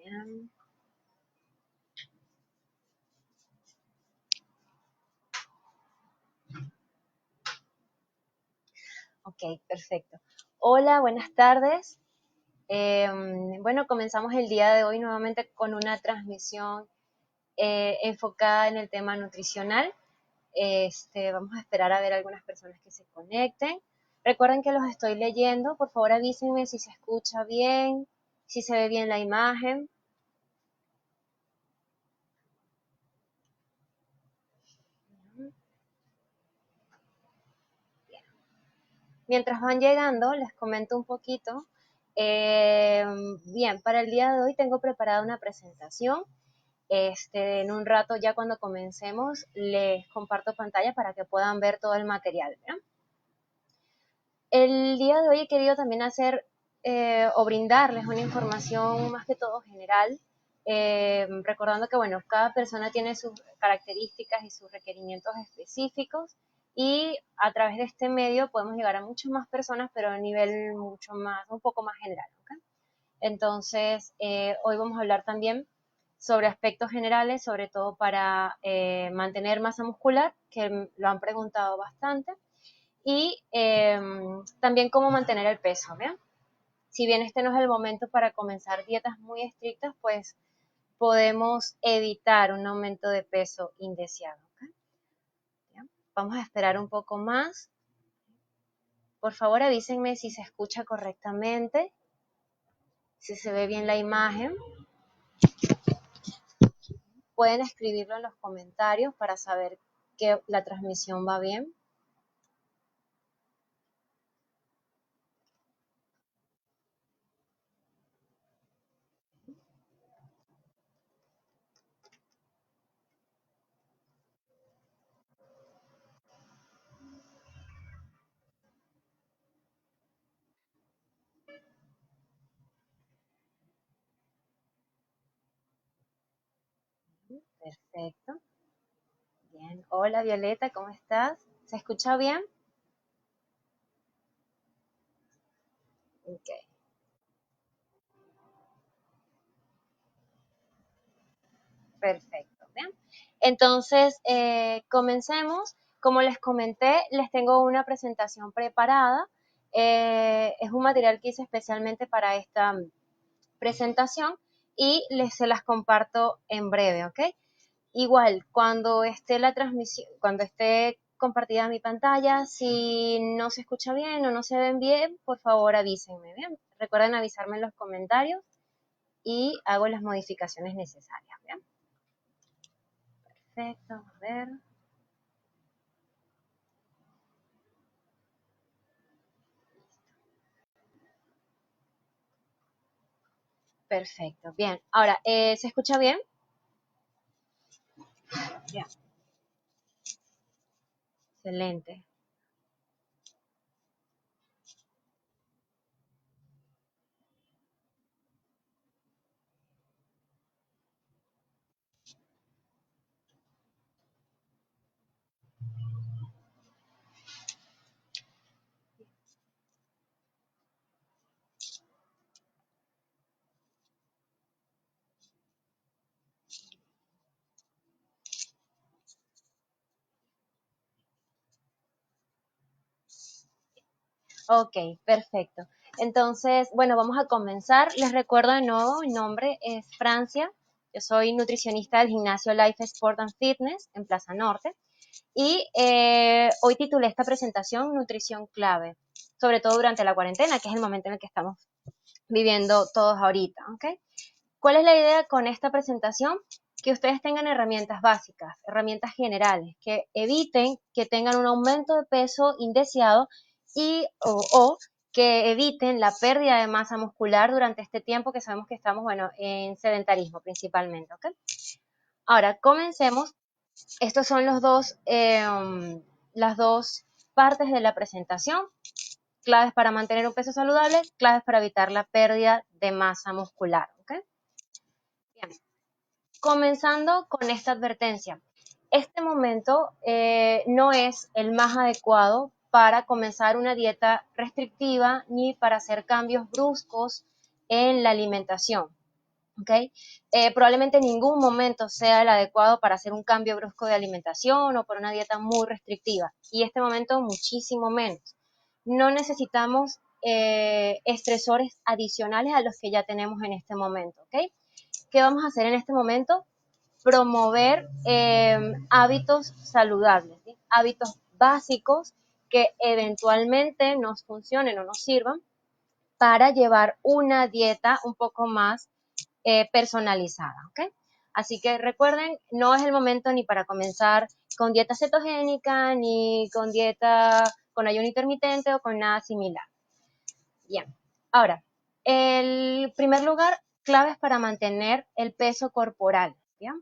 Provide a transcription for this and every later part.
Bien. Ok, perfecto. Hola, buenas tardes. Bueno, comenzamos el día de hoy nuevamente con una transmisión enfocada en el tema nutricional. Vamos a esperar a ver algunas personas que se conecten. Recuerden que los estoy leyendo. Por favor, avísenme si se escucha bien, si se ve bien la imagen. Mientras van llegando, les comento un poquito. Bien, para el día de hoy tengo preparada una presentación. En un rato ya cuando comencemos les comparto pantalla para que puedan ver todo el material. ¿Bien? El día de hoy he querido también hacer o brindarles una información más que todo general, recordando que bueno, cada persona tiene sus características y sus requerimientos específicos y a través de este medio podemos llegar a muchas más personas, pero a nivel mucho más, un poco más general. ¿Okay? Entonces, hoy vamos a hablar también sobre aspectos generales, sobre todo para mantener masa muscular, que lo han preguntado bastante, y también cómo mantener el peso, ¿bien? Si bien este no es el momento para comenzar dietas muy estrictas, pues podemos evitar un aumento de peso indeseado. ¿Okay? ¿Bien? Vamos a esperar un poco más. Por favor, avísenme si se escucha correctamente, si se ve bien la imagen. Pueden escribirlo en los comentarios para saber que la transmisión va bien. Perfecto. Bien. Hola Violeta, ¿cómo estás? ¿Se escucha bien? Ok. Perfecto. Bien. Entonces, comencemos. Como les comenté, les tengo una presentación preparada. Es un material que hice especialmente para esta presentación y se las comparto en breve, ¿ok? Igual, cuando esté la transmisión, cuando esté compartida mi pantalla, si no se escucha bien o no se ven bien, por favor avísenme, ¿bien? Recuerden avisarme en los comentarios y hago las modificaciones necesarias, ¿bien? Perfecto, a ver. Perfecto, bien. Ahora, ¿se escucha bien? Bien. Excelente. Ok, perfecto. Entonces, bueno, vamos a comenzar. Les recuerdo de nuevo, mi nombre es Francia. Yo soy nutricionista del gimnasio Life Sport and Fitness en Plaza Norte. Y hoy titulé esta presentación Nutrición Clave, sobre todo durante la cuarentena, que es el momento en el que estamos viviendo todos ahorita. ¿Okay? ¿Cuál es la idea con esta presentación? Que ustedes tengan herramientas básicas, herramientas generales, que eviten que tengan un aumento de peso indeseado y o que eviten la pérdida de masa muscular durante este tiempo que sabemos que estamos, bueno, en sedentarismo principalmente, ¿ok? Ahora, comencemos. Estos son las dos partes de la presentación, claves para mantener un peso saludable, claves para evitar la pérdida de masa muscular, ¿ok? Bien. Comenzando con esta advertencia. Este momento no es el más adecuado para comenzar una dieta restrictiva ni para hacer cambios bruscos en la alimentación. ¿ok? Probablemente en ningún momento sea el adecuado para hacer un cambio brusco de alimentación o por una dieta muy restrictiva, y este momento muchísimo menos. No necesitamos estresores adicionales a los que ya tenemos en este momento, ¿ok? ¿Qué vamos a hacer en este momento? Promover hábitos saludables, ¿sí? Hábitos básicos que eventualmente nos funcionen o nos sirvan para llevar una dieta un poco más personalizada, ¿ok? Así que recuerden, no es el momento ni para comenzar con dieta cetogénica, ni con dieta con ayuno intermitente o con nada similar. Bien, ahora, el primer lugar, claves para mantener el peso corporal, ¿bien?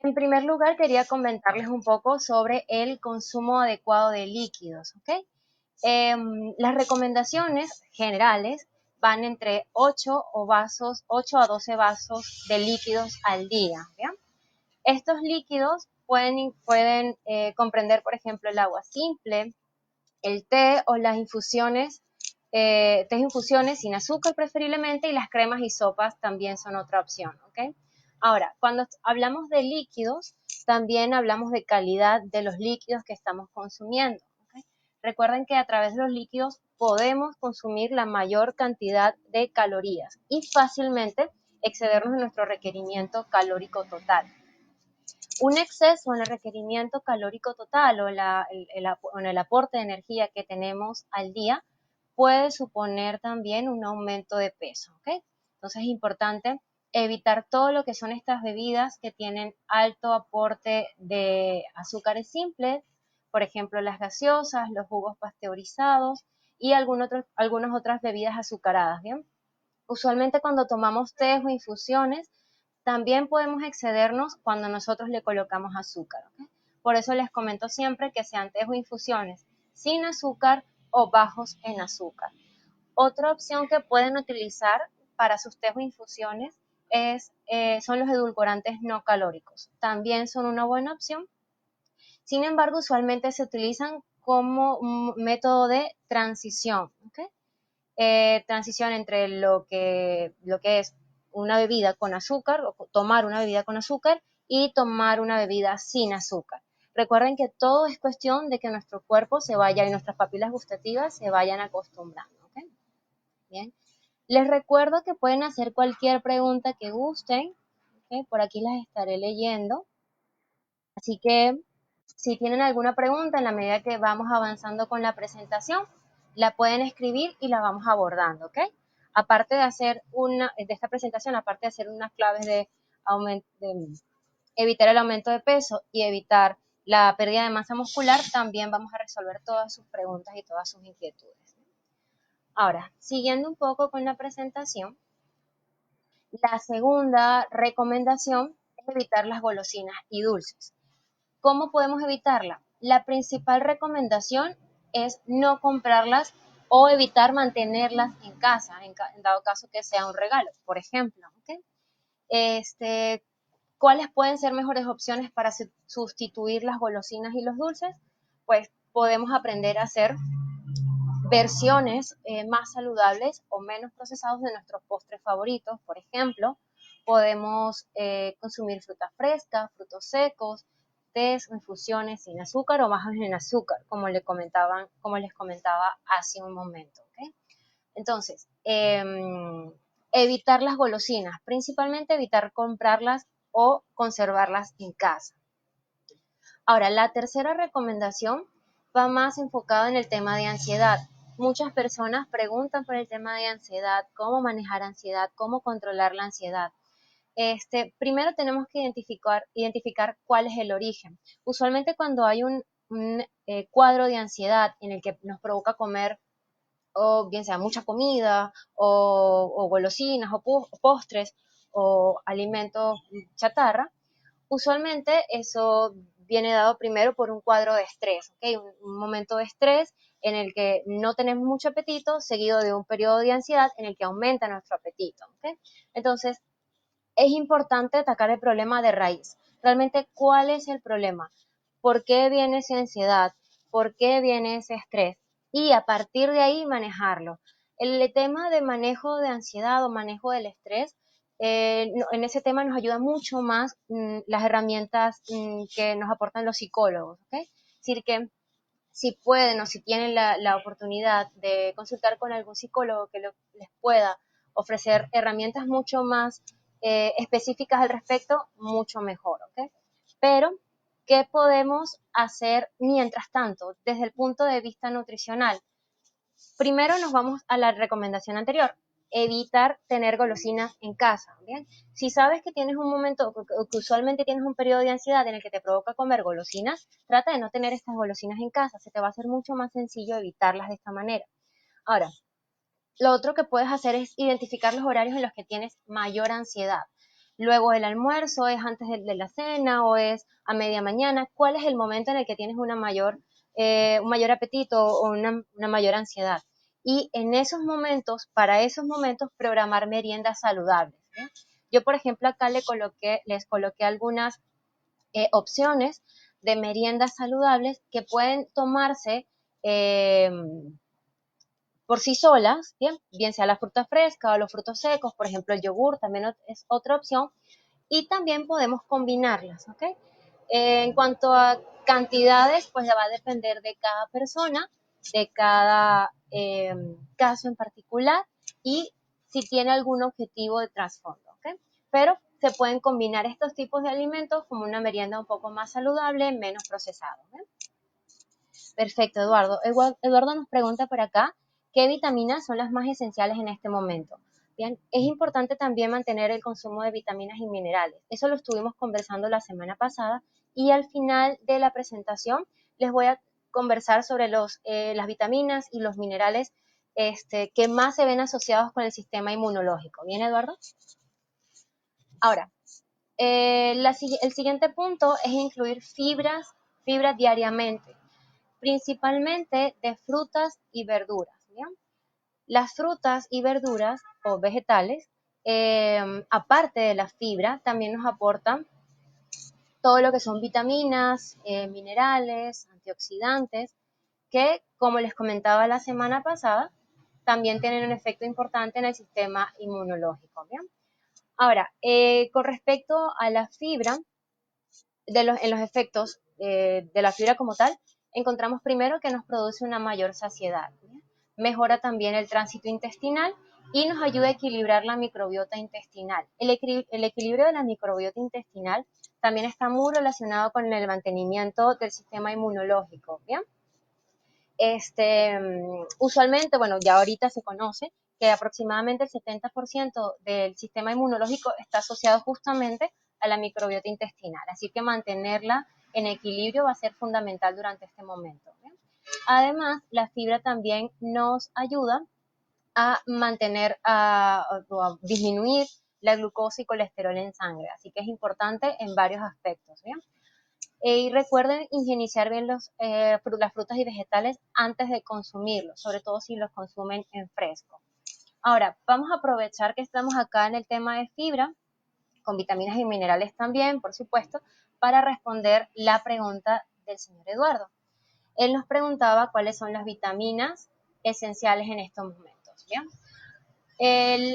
En primer lugar, quería comentarles un poco sobre el consumo adecuado de líquidos, ¿ok? Las recomendaciones generales van entre 8 a 12 vasos de líquidos al día, ¿bien? Estos líquidos pueden comprender, por ejemplo, el agua simple, el té o las infusiones, infusiones sin azúcar preferiblemente, y las cremas y sopas también son otra opción, ¿ok? Ahora, cuando hablamos de líquidos, también hablamos de calidad de los líquidos que estamos consumiendo, ¿ok? Recuerden que a través de los líquidos podemos consumir la mayor cantidad de calorías y fácilmente excedernos de nuestro requerimiento calórico total. Un exceso en el requerimiento calórico total o en el aporte de energía que tenemos al día puede suponer también un aumento de peso, ¿ok? Entonces es importante evitar todo lo que son estas bebidas que tienen alto aporte de azúcares simples, por ejemplo las gaseosas, los jugos pasteurizados y algunas otras bebidas azucaradas, ¿bien? Usualmente cuando tomamos tés o infusiones, también podemos excedernos cuando nosotros le colocamos azúcar, ¿ok? Por eso les comento siempre que sean tés o infusiones sin azúcar o bajos en azúcar. Otra opción que pueden utilizar para sus tés o infusiones son los edulcorantes no calóricos. También son una buena opción. Sin embargo, usualmente se utilizan como un método de transición, ¿ok? Transición entre lo que es una bebida con azúcar, o tomar una bebida con azúcar y tomar una bebida sin azúcar. Recuerden que todo es cuestión de que nuestro cuerpo se vaya y nuestras papilas gustativas se vayan acostumbrando, ¿ok? Bien. Les recuerdo que pueden hacer cualquier pregunta que gusten, ¿ok? Por aquí las estaré leyendo. Así que si tienen alguna pregunta en la medida que vamos avanzando con la presentación, la pueden escribir y la vamos abordando, ¿ok? Aparte de esta presentación, aparte de hacer unas claves de evitar el aumento de peso y evitar la pérdida de masa muscular, también vamos a resolver todas sus preguntas y todas sus inquietudes. Ahora, siguiendo un poco con la presentación, la segunda recomendación es evitar las golosinas y dulces. ¿Cómo podemos evitarla? La principal recomendación es no comprarlas o evitar mantenerlas en casa, en dado caso que sea un regalo, por ejemplo, ¿ok? ¿Cuáles pueden ser mejores opciones para sustituir las golosinas y los dulces? Pues podemos aprender a hacer versiones más saludables o menos procesados de nuestros postres favoritos. Por ejemplo, podemos consumir fruta fresca, frutos secos, tés o infusiones sin azúcar o bajos en azúcar, como les comentaba hace un momento, ¿okay? Entonces, evitar las golosinas, principalmente evitar comprarlas o conservarlas en casa. Ahora, la tercera recomendación va más enfocada en el tema de ansiedad. Muchas personas preguntan por el tema de ansiedad, cómo manejar ansiedad, cómo controlar la ansiedad. Primero tenemos que identificar cuál es el origen. Usualmente cuando hay un cuadro de ansiedad en el que nos provoca comer, o bien sea mucha comida, o golosinas, o postres, o alimentos chatarra, usualmente eso viene dado primero por un cuadro de estrés, ¿okay? Un momento de estrés en el que no tenemos mucho apetito, seguido de un periodo de ansiedad en el que aumenta nuestro apetito, ¿okay? Entonces, es importante atacar el problema de raíz. Realmente, ¿cuál es el problema? ¿Por qué viene esa ansiedad? ¿Por qué viene ese estrés? Y a partir de ahí manejarlo. El tema de manejo de ansiedad o manejo del estrés, en ese tema nos ayuda mucho más las herramientas que nos aportan los psicólogos, ¿ok? Es decir, que si pueden o si tienen la oportunidad de consultar con algún psicólogo que les pueda ofrecer herramientas mucho más específicas al respecto, mucho mejor, ¿ok? Pero, ¿qué podemos hacer mientras tanto desde el punto de vista nutricional? Primero nos vamos a la recomendación anterior, evitar tener golosinas en casa, ¿bien? Si sabes que tienes un momento, o que usualmente tienes un periodo de ansiedad en el que te provoca comer golosinas, trata de no tener estas golosinas en casa, se te va a hacer mucho más sencillo evitarlas de esta manera. Ahora, lo otro que puedes hacer es identificar los horarios en los que tienes mayor ansiedad. Luego el almuerzo, es antes de la cena o es a media mañana. ¿Cuál es el momento en el que tienes un mayor apetito o una mayor ansiedad? Y en esos momentos, para esos momentos, programar meriendas saludables, ¿sí? Yo, por ejemplo, acá les coloqué algunas opciones de meriendas saludables que pueden tomarse eh, por sí solas, bien sea la fruta fresca o los frutos secos, por ejemplo el yogur también es otra opción, y también podemos combinarlas, ¿ok? En cuanto a cantidades, pues ya va a depender de cada persona, de cada caso en particular y si tiene algún objetivo de trasfondo, ¿ok? Pero se pueden combinar estos tipos de alimentos como una merienda un poco más saludable, menos procesado, ¿ok? Perfecto, Eduardo. Eduardo nos pregunta por acá, ¿qué vitaminas son las más esenciales en este momento? Bien, es importante también mantener el consumo de vitaminas y minerales. Eso lo estuvimos conversando la semana pasada y al final de la presentación les voy a conversar sobre las vitaminas y los minerales que más se ven asociados con el sistema inmunológico. ¿Bien, Eduardo? Ahora, el siguiente punto es incluir fibras diariamente, principalmente de frutas y verduras, ¿bien? Las frutas y verduras o vegetales, aparte de la fibra, también nos aportan todo lo que son vitaminas, minerales, antioxidantes, que, como les comentaba la semana pasada, también tienen un efecto importante en el sistema inmunológico, ¿bien? Ahora, con respecto a la fibra, en los efectos de la fibra como tal, encontramos primero que nos produce una mayor saciedad, ¿bien? Mejora también el tránsito intestinal y nos ayuda a equilibrar la microbiota intestinal. El equilibrio de la microbiota intestinal también está muy relacionado con el mantenimiento del sistema inmunológico, ¿bien? Usualmente, bueno, ya ahorita se conoce que aproximadamente el 70% del sistema inmunológico está asociado justamente a la microbiota intestinal, así que mantenerla en equilibrio va a ser fundamental durante este momento, ¿bien? Además, la fibra también nos ayuda a disminuir la glucosa y colesterol en sangre, así que es importante en varios aspectos, ¿bien? Y recuerden higienizar bien las frutas y vegetales antes de consumirlos, sobre todo si los consumen en fresco. Ahora, vamos a aprovechar que estamos acá en el tema de fibra, con vitaminas y minerales también, por supuesto, para responder la pregunta del señor Eduardo. Él nos preguntaba cuáles son las vitaminas esenciales en estos momentos, ¿bien?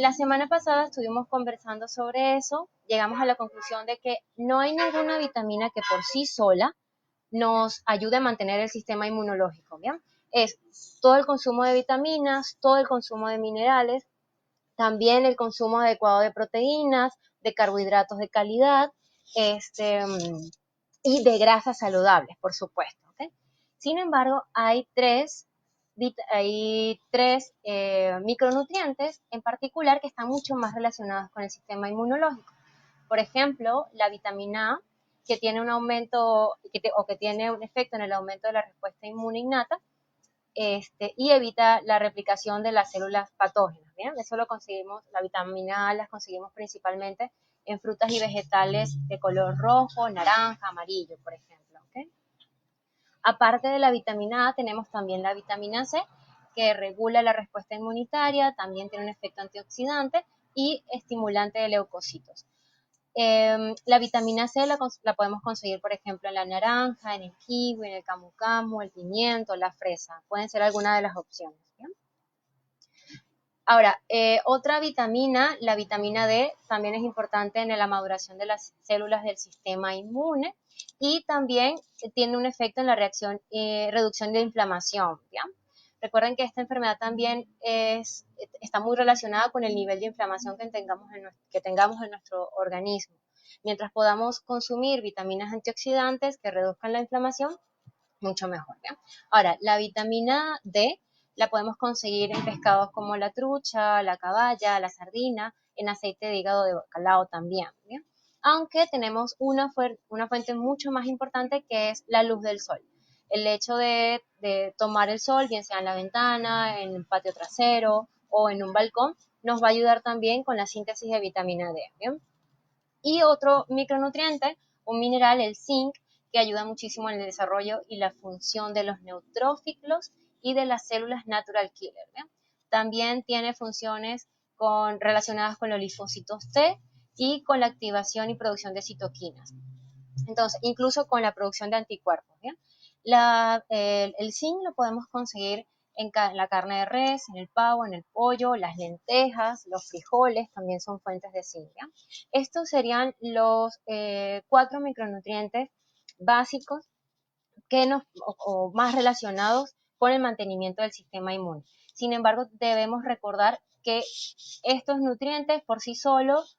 La semana pasada estuvimos conversando sobre eso, llegamos a la conclusión de que no hay ninguna vitamina que por sí sola nos ayude a mantener el sistema inmunológico, ¿bien? Es todo el consumo de vitaminas, todo el consumo de minerales, también el consumo adecuado de proteínas, de carbohidratos de calidad, y de grasas saludables, por supuesto, ¿ok? Sin embargo, hay tres micronutrientes en particular que están mucho más relacionados con el sistema inmunológico. Por ejemplo, la vitamina A, que tiene un aumento que tiene un efecto en el aumento de la respuesta inmune innata, y evita la replicación de las células patógenas, ¿bien? Eso lo conseguimos, la vitamina A las conseguimos principalmente en frutas y vegetales de color rojo, naranja, amarillo, por ejemplo, ¿ok? Aparte de la vitamina A, tenemos también la vitamina C, que regula la respuesta inmunitaria, también tiene un efecto antioxidante y estimulante de leucocitos. La vitamina C la podemos conseguir, por ejemplo, en la naranja, en el kiwi, en el camu camu, el pimiento, la fresa. Pueden ser algunas de las opciones, ¿bien? Ahora, otra vitamina, la vitamina D, también es importante en la maduración de las células del sistema inmune y también tiene un efecto en la reducción de inflamación, ¿ya? Recuerden que esta enfermedad también está muy relacionada con el nivel de inflamación que tengamos en nuestro organismo. Mientras podamos consumir vitaminas antioxidantes que reduzcan la inflamación, mucho mejor, ¿ya? Ahora, la vitamina D la podemos conseguir en pescados como la trucha, la caballa, la sardina, en aceite de hígado de bacalao también, ¿ya? Aunque tenemos una fuente mucho más importante que es la luz del sol. El hecho de tomar el sol, bien sea en la ventana, en el patio trasero o en un balcón, nos va a ayudar también con la síntesis de vitamina D, ¿bien? Y otro micronutriente, un mineral, el zinc, que ayuda muchísimo en el desarrollo y la función de los neutrófilos y de las células natural killer, ¿bien? También tiene funciones relacionadas con los linfocitos T y con la activación y producción de citoquinas. Entonces, incluso con la producción de anticuerpos, ¿bien? El zinc lo podemos conseguir en la carne de res, en el pavo, en el pollo, las lentejas, los frijoles también son fuentes de zinc, ¿ya? Estos serían los 4 micronutrientes básicos o más relacionados con el mantenimiento del sistema inmune. Sin embargo, debemos recordar que estos nutrientes por sí solos,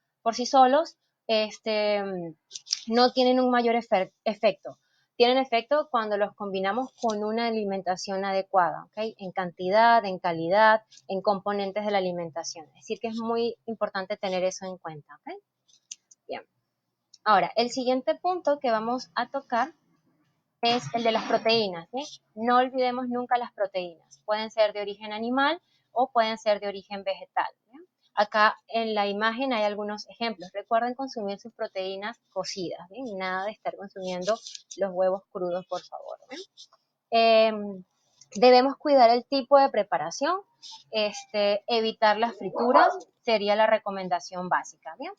no tienen un mayor efecto. Tienen efecto cuando los combinamos con una alimentación adecuada, ¿okay? En cantidad, en calidad, en componentes de la alimentación. Es decir, que es muy importante tener eso en cuenta, ¿okay? Bien. Ahora, el siguiente punto que vamos a tocar es el de las proteínas, ¿sí? No olvidemos nunca las proteínas. Pueden ser de origen animal o pueden ser de origen vegetal, ¿sí? Acá en la imagen hay algunos ejemplos. Recuerden consumir sus proteínas cocidas, ¿sí? Nada de estar consumiendo los huevos crudos, por favor, ¿sí? Debemos cuidar el tipo de preparación, evitar las frituras sería la recomendación básica, ¿bien?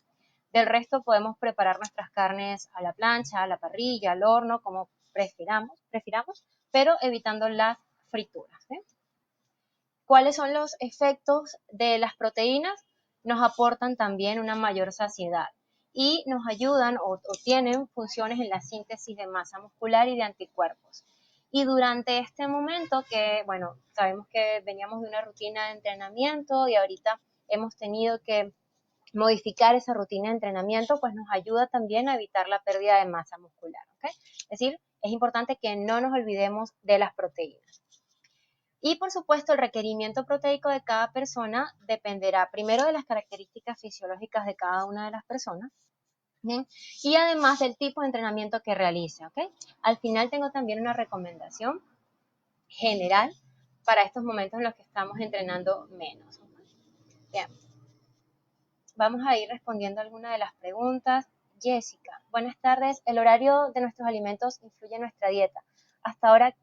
Del resto podemos preparar nuestras carnes a la plancha, a la parrilla, al horno, como prefiramos, pero evitando las frituras, ¿sí? ¿Cuáles son los efectos de las proteínas? Nos aportan también una mayor saciedad y nos ayudan o tienen funciones en la síntesis de masa muscular y de anticuerpos. Y durante este momento que, bueno, sabemos que veníamos de una rutina de entrenamiento y ahorita hemos tenido que modificar esa rutina de entrenamiento, pues nos ayuda también a evitar la pérdida de masa muscular, ¿ok? Es decir, es importante que no nos olvidemos de las proteínas. Y por supuesto, el requerimiento proteico de cada persona dependerá primero de las características fisiológicas de cada una de las personas, ¿bien? Y además del tipo de entrenamiento que realice, ¿ok? Al final tengo también una recomendación general para estos momentos en los que estamos entrenando menos, ¿ok? Bien. Vamos a ir respondiendo algunas de las preguntas. Jessica, buenas tardes. El horario de nuestros alimentos influye en nuestra dieta. Hasta ahora,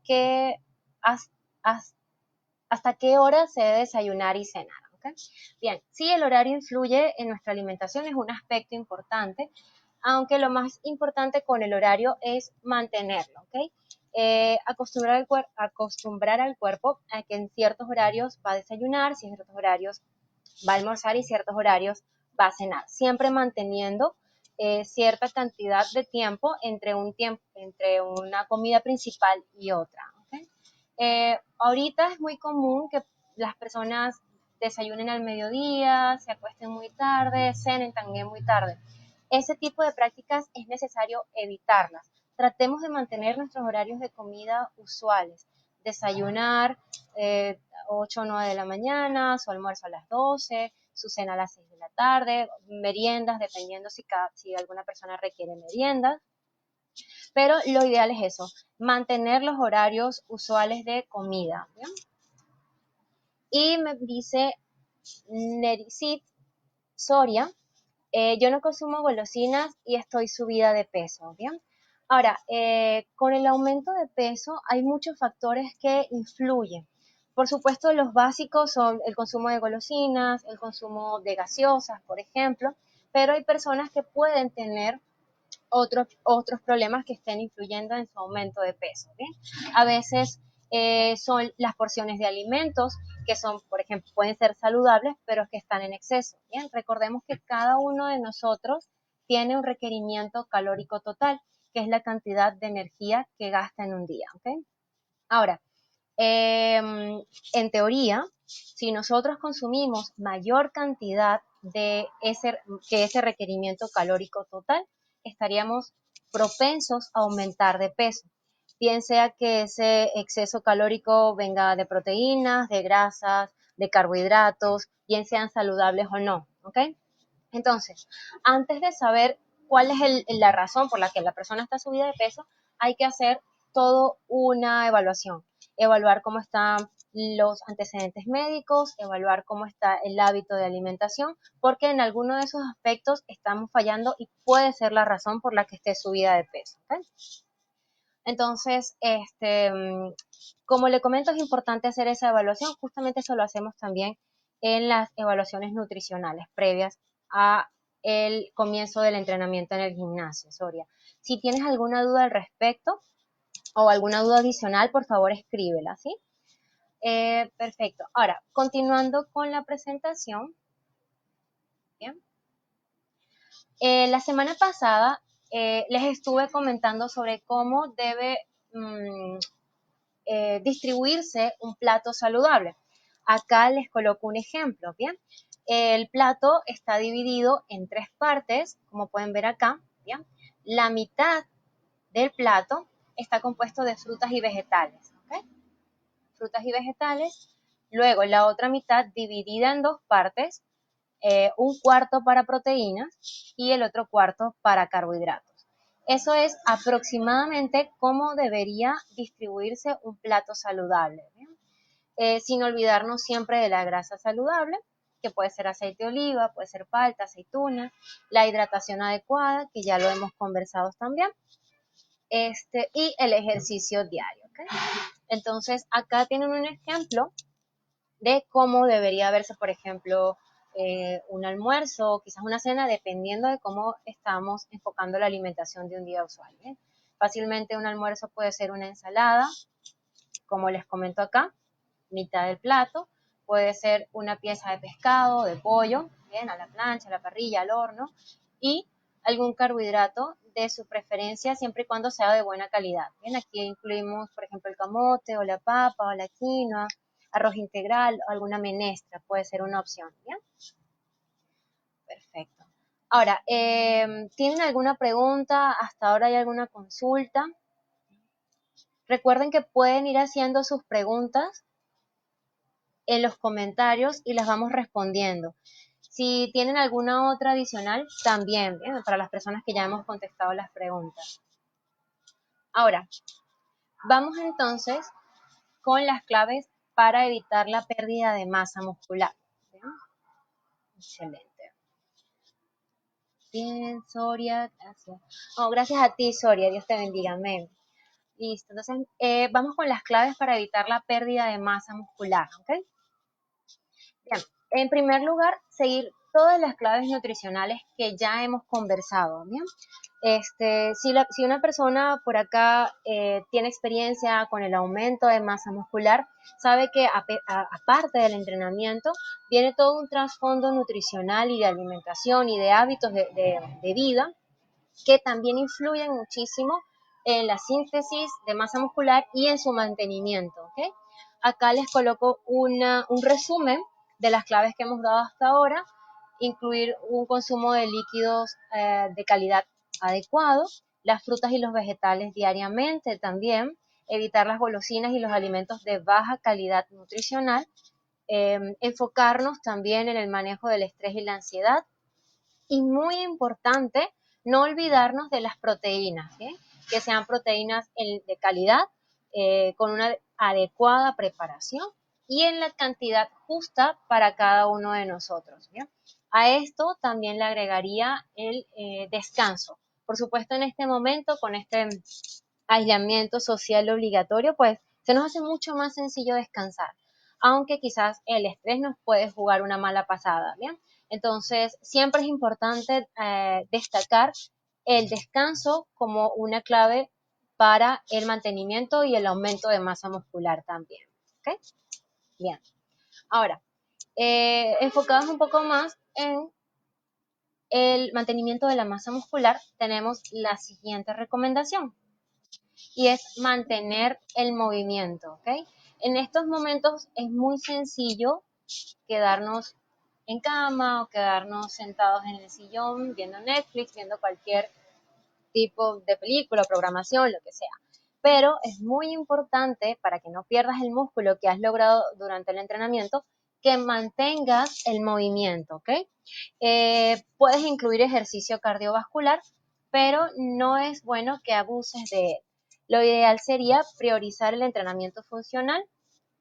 ¿hasta qué hora se debe desayunar y cenar? ¿Okay? Bien, sí, el horario influye en nuestra alimentación, es un aspecto importante, aunque lo más importante con el horario es mantenerlo, ¿ok? Acostumbrar al cuerpo a que en ciertos horarios va a desayunar, si en ciertos horarios va a almorzar y ciertos horarios va a cenar, siempre manteniendo cierta cantidad de tiempo entre una comida principal y otra. ¿Okay? Ahorita es muy común que las personas desayunen al mediodía, se acuesten muy tarde, cenen también muy tarde. Ese tipo de prácticas es necesario evitarlas. Tratemos de mantener nuestros horarios de comida usuales. Desayunar 8 o 9 de la mañana, su almuerzo a las 12, su cena a las 6 de la tarde, meriendas, dependiendo si alguna persona requiere meriendas. Pero lo ideal es eso, mantener los horarios usuales de comida. ¿Bien? Y me dice Nericit Soria, yo no consumo golosinas y estoy subida de peso, ¿bien? Ahora, con el aumento de peso hay muchos factores que influyen. Por supuesto, los básicos son el consumo de golosinas, el consumo de gaseosas, por ejemplo, pero hay personas que pueden tener otros problemas que estén influyendo en su aumento de peso, ¿bien? A veces son las porciones de alimentos que son, por ejemplo, pueden ser saludables, pero que están en exceso. Bien, recordemos que cada uno de nosotros tiene un requerimiento calórico total, que es la cantidad de energía que gasta en un día. ¿Ok? Ahora, en teoría, si nosotros consumimos mayor cantidad de ese requerimiento calórico total, estaríamos propensos a aumentar de peso. Bien sea que ese exceso calórico venga de proteínas, de grasas, de carbohidratos, bien sean saludables o no, ¿ok? Entonces, antes de saber cuál es la razón por la que la persona está subida de peso, hay que hacer toda una evaluación. Evaluar cómo están los antecedentes médicos, evaluar cómo está el hábito de alimentación, porque en alguno de esos aspectos estamos fallando y puede ser la razón por la que esté subida de peso. ¿Okay? Entonces, como le comento, es importante hacer esa evaluación. Justamente eso lo hacemos también en las evaluaciones nutricionales previas a el comienzo del entrenamiento en el gimnasio, Soria. Si tienes alguna duda al respecto o alguna duda adicional, por favor escríbela, ¿sí? Perfecto. Ahora, continuando con la presentación. Bien. La semana pasada les estuve comentando sobre cómo debe distribuirse un plato saludable. Acá les coloco un ejemplo, ¿bien? El plato está dividido en 3 partes, como pueden ver acá, ¿bien? La mitad del plato está compuesto de frutas y vegetales, ¿ok? Frutas y vegetales. Luego, la otra mitad dividida en 2 partes, un cuarto para proteínas y el otro cuarto para carbohidratos. Eso es aproximadamente cómo debería distribuirse un plato saludable, sin olvidarnos siempre de la grasa saludable, que puede ser aceite de oliva, puede ser palta, aceituna, la hidratación adecuada, que ya lo hemos conversado también, y el ejercicio diario. ¿Okay? Entonces, acá tienen un ejemplo de cómo debería verse, por ejemplo, un almuerzo o quizás una cena, dependiendo de cómo estamos enfocando la alimentación de un día usual. Fácilmente un almuerzo puede ser una ensalada, como les comento acá, mitad del plato, puede ser una pieza de pescado, de pollo, bien, a la plancha, a la parrilla, al horno, y algún carbohidrato de su preferencia, siempre y cuando sea de buena calidad. Bien, aquí incluimos, por ejemplo, el camote o la papa o la quinoa, arroz integral o alguna menestra, puede ser una opción. ¿Bien? Perfecto. Ahora, ¿tienen alguna pregunta? ¿Hasta ahora hay alguna consulta? Recuerden que pueden ir haciendo sus preguntas en los comentarios y las vamos respondiendo. Si tienen alguna otra adicional, también, ¿bien? Para las personas que ya hemos contestado las preguntas. Ahora, vamos entonces con las claves para evitar la pérdida de masa muscular. ¿Bien? Excelente. Bien, Soria, gracias. Oh, gracias a ti, Soria, Dios te bendiga, amén. Listo, entonces vamos con las claves para evitar la pérdida de masa muscular, ¿ok? Bien, en primer lugar, seguir todas las claves nutricionales que ya hemos conversado, ¿bien? Si una persona por acá tiene experiencia con el aumento de masa muscular, sabe que aparte del entrenamiento, viene todo un trasfondo nutricional y de alimentación y de hábitos de vida que también influyen muchísimo en la síntesis de masa muscular y en su mantenimiento, ¿ok? Acá les coloco un resumen de las claves que hemos dado hasta ahora, incluir un consumo de líquidos de calidad adecuado, las frutas y los vegetales diariamente también, evitar las golosinas y los alimentos de baja calidad nutricional, enfocarnos también en el manejo del estrés y la ansiedad, y muy importante, no olvidarnos de las proteínas, ¿sí? Que sean proteínas de calidad, con una adecuada preparación y en la cantidad justa para cada uno de nosotros. ¿Bien? A esto también le agregaría el descanso. Por supuesto, en este momento, con este aislamiento social obligatorio, pues se nos hace mucho más sencillo descansar, aunque quizás el estrés nos puede jugar una mala pasada, ¿bien? Entonces, siempre es importante destacar el descanso como una clave para el mantenimiento y el aumento de masa muscular también, ¿ok? Bien. Ahora, enfocados un poco más en el mantenimiento de la masa muscular, tenemos la siguiente recomendación y es mantener el movimiento, ¿ok? En estos momentos es muy sencillo quedarnos en cama o quedarnos sentados en el sillón viendo Netflix, viendo cualquier tipo de película, programación, lo que sea. Pero es muy importante para que no pierdas el músculo que has logrado durante el entrenamiento, que mantengas el movimiento, ¿ok? Puedes incluir ejercicio cardiovascular, pero no es bueno que abuses de él. Lo ideal sería priorizar el entrenamiento funcional,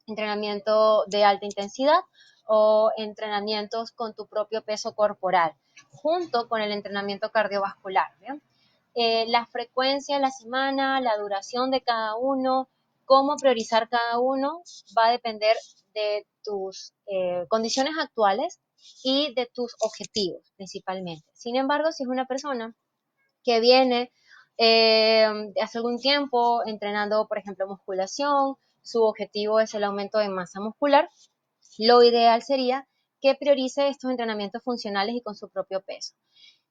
entrenamiento de alta intensidad o entrenamientos con tu propio peso corporal, junto con el entrenamiento cardiovascular. ¿Bien? La frecuencia de la semana, la duración de cada uno, cómo priorizar cada uno, va a depender de tus condiciones actuales y de tus objetivos principalmente. Sin embargo, si es una persona que viene hace algún tiempo entrenando, por ejemplo, musculación, su objetivo es el aumento de masa muscular, lo ideal sería que priorice estos entrenamientos funcionales y con su propio peso.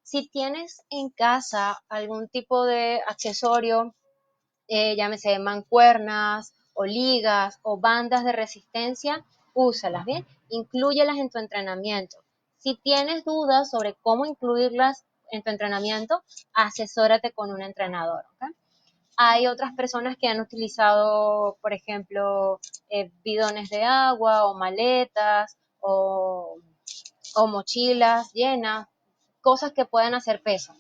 Si tienes en casa algún tipo de accesorio, llámese mancuernas o ligas o bandas de resistencia, úsalas, ¿bien? Inclúyelas en tu entrenamiento. Si tienes dudas sobre cómo incluirlas en tu entrenamiento, asesórate con un entrenador, ¿ok? Hay otras personas que han utilizado, por ejemplo, bidones de agua o maletas o mochilas llenas, cosas que puedan hacer peso.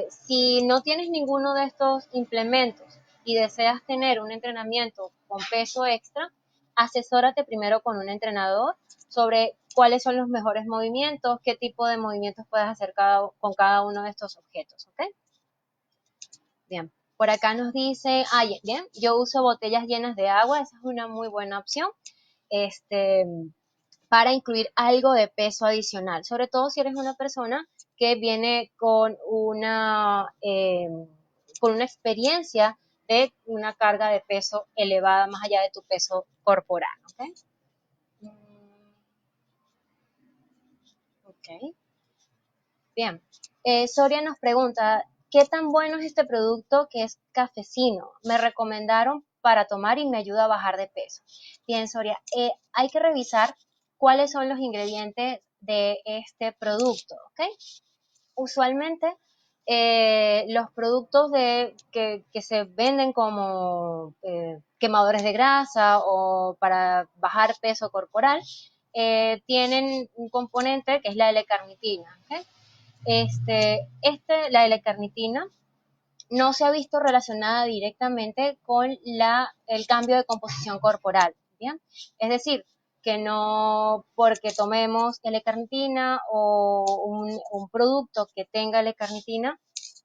Si no tienes ninguno de estos implementos y deseas tener un entrenamiento con peso extra, asesórate primero con un entrenador sobre cuáles son los mejores movimientos, qué tipo de movimientos puedes hacer con cada uno de estos objetos, ¿ok? Bien, por acá nos dice, bien, yo uso botellas llenas de agua, esa es una muy buena opción. Este, para incluir algo de peso adicional, sobre todo si eres una persona que viene con una experiencia de una carga de peso elevada más allá de tu peso corporal. ¿Ok? Okay. Bien. Soria nos pregunta, ¿qué tan bueno es este producto que es cafecino? Me recomendaron para tomar y me ayuda a bajar de peso. Bien, Soria, hay que revisar cuáles son los ingredientes de este producto, ¿ok? Usualmente los productos que se venden como quemadores de grasa o para bajar peso corporal tienen un componente que es la L-carnitina, ¿ok? La L-carnitina no se ha visto relacionada directamente con el cambio de composición corporal, ¿bien? Es decir, que no porque tomemos L-carnitina o un producto que tenga L-carnitina,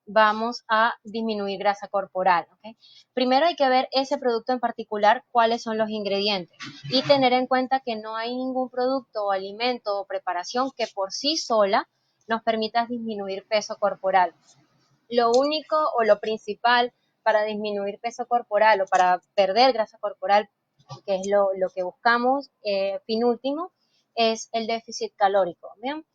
vamos a disminuir grasa corporal, ¿ok? Primero hay que ver ese producto en particular, cuáles son los ingredientes y tener en cuenta que no hay ningún producto o alimento o preparación que por sí sola nos permita disminuir peso corporal. Lo único o lo principal para disminuir peso corporal o para perder grasa corporal, que es lo que buscamos, fin último, es el déficit calórico. ¿Bien?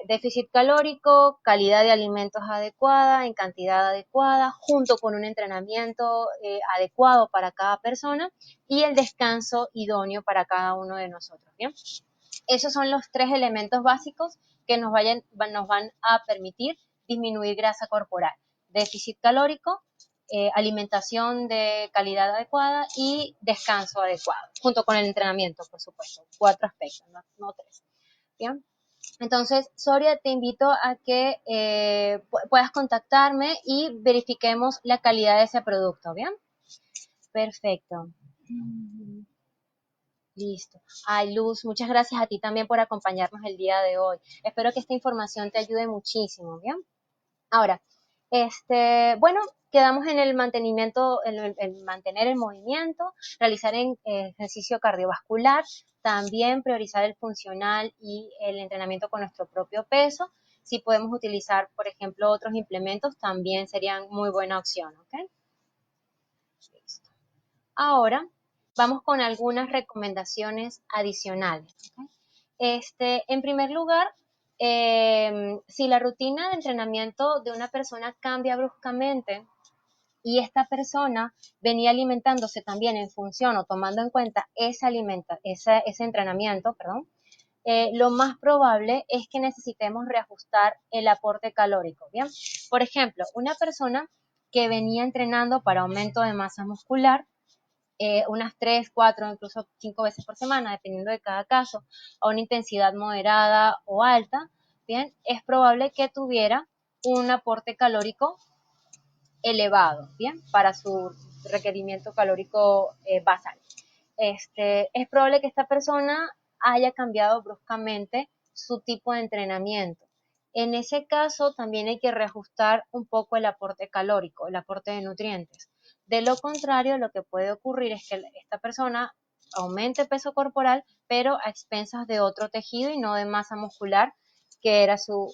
Déficit calórico, calidad de alimentos adecuada, en cantidad adecuada, junto con un entrenamiento adecuado para cada persona y el descanso idóneo para cada uno de nosotros. ¿Bien? Esos son los tres elementos básicos que nos van a permitir disminuir grasa corporal. Déficit calórico, alimentación de calidad adecuada y descanso adecuado, junto con el entrenamiento, por supuesto. 4 aspectos, no 3. ¿Bien? Entonces, Soria, te invito a que puedas contactarme y verifiquemos la calidad de ese producto, ¿bien? Perfecto. Listo. Ay, Luz, muchas gracias a ti también por acompañarnos el día de hoy. Espero que esta información te ayude muchísimo, ¿bien? Ahora, bueno, quedamos en el mantenimiento, en mantener el movimiento, realizar ejercicio cardiovascular, también priorizar el funcional y el entrenamiento con nuestro propio peso. Si podemos utilizar, por ejemplo, otros implementos, también serían muy buena opción, ¿ok? Listo. Ahora, vamos con algunas recomendaciones adicionales. ¿Ok? En primer lugar, si la rutina de entrenamiento de una persona cambia bruscamente y esta persona venía alimentándose también en función o tomando en cuenta ese entrenamiento, perdón, lo más probable es que necesitemos reajustar el aporte calórico, ¿bien? Por ejemplo, una persona que venía entrenando para aumento de masa muscular, unas 3, 4, incluso 5 veces por semana, dependiendo de cada caso, a una intensidad moderada o alta, bien, es probable que tuviera un aporte calórico elevado, bien, para su requerimiento calórico basal. Es probable que esta persona haya cambiado bruscamente su tipo de entrenamiento. En ese caso, también hay que reajustar un poco el aporte calórico, el aporte de nutrientes. De lo contrario, lo que puede ocurrir es que esta persona aumente peso corporal, pero a expensas de otro tejido y no de masa muscular, que era su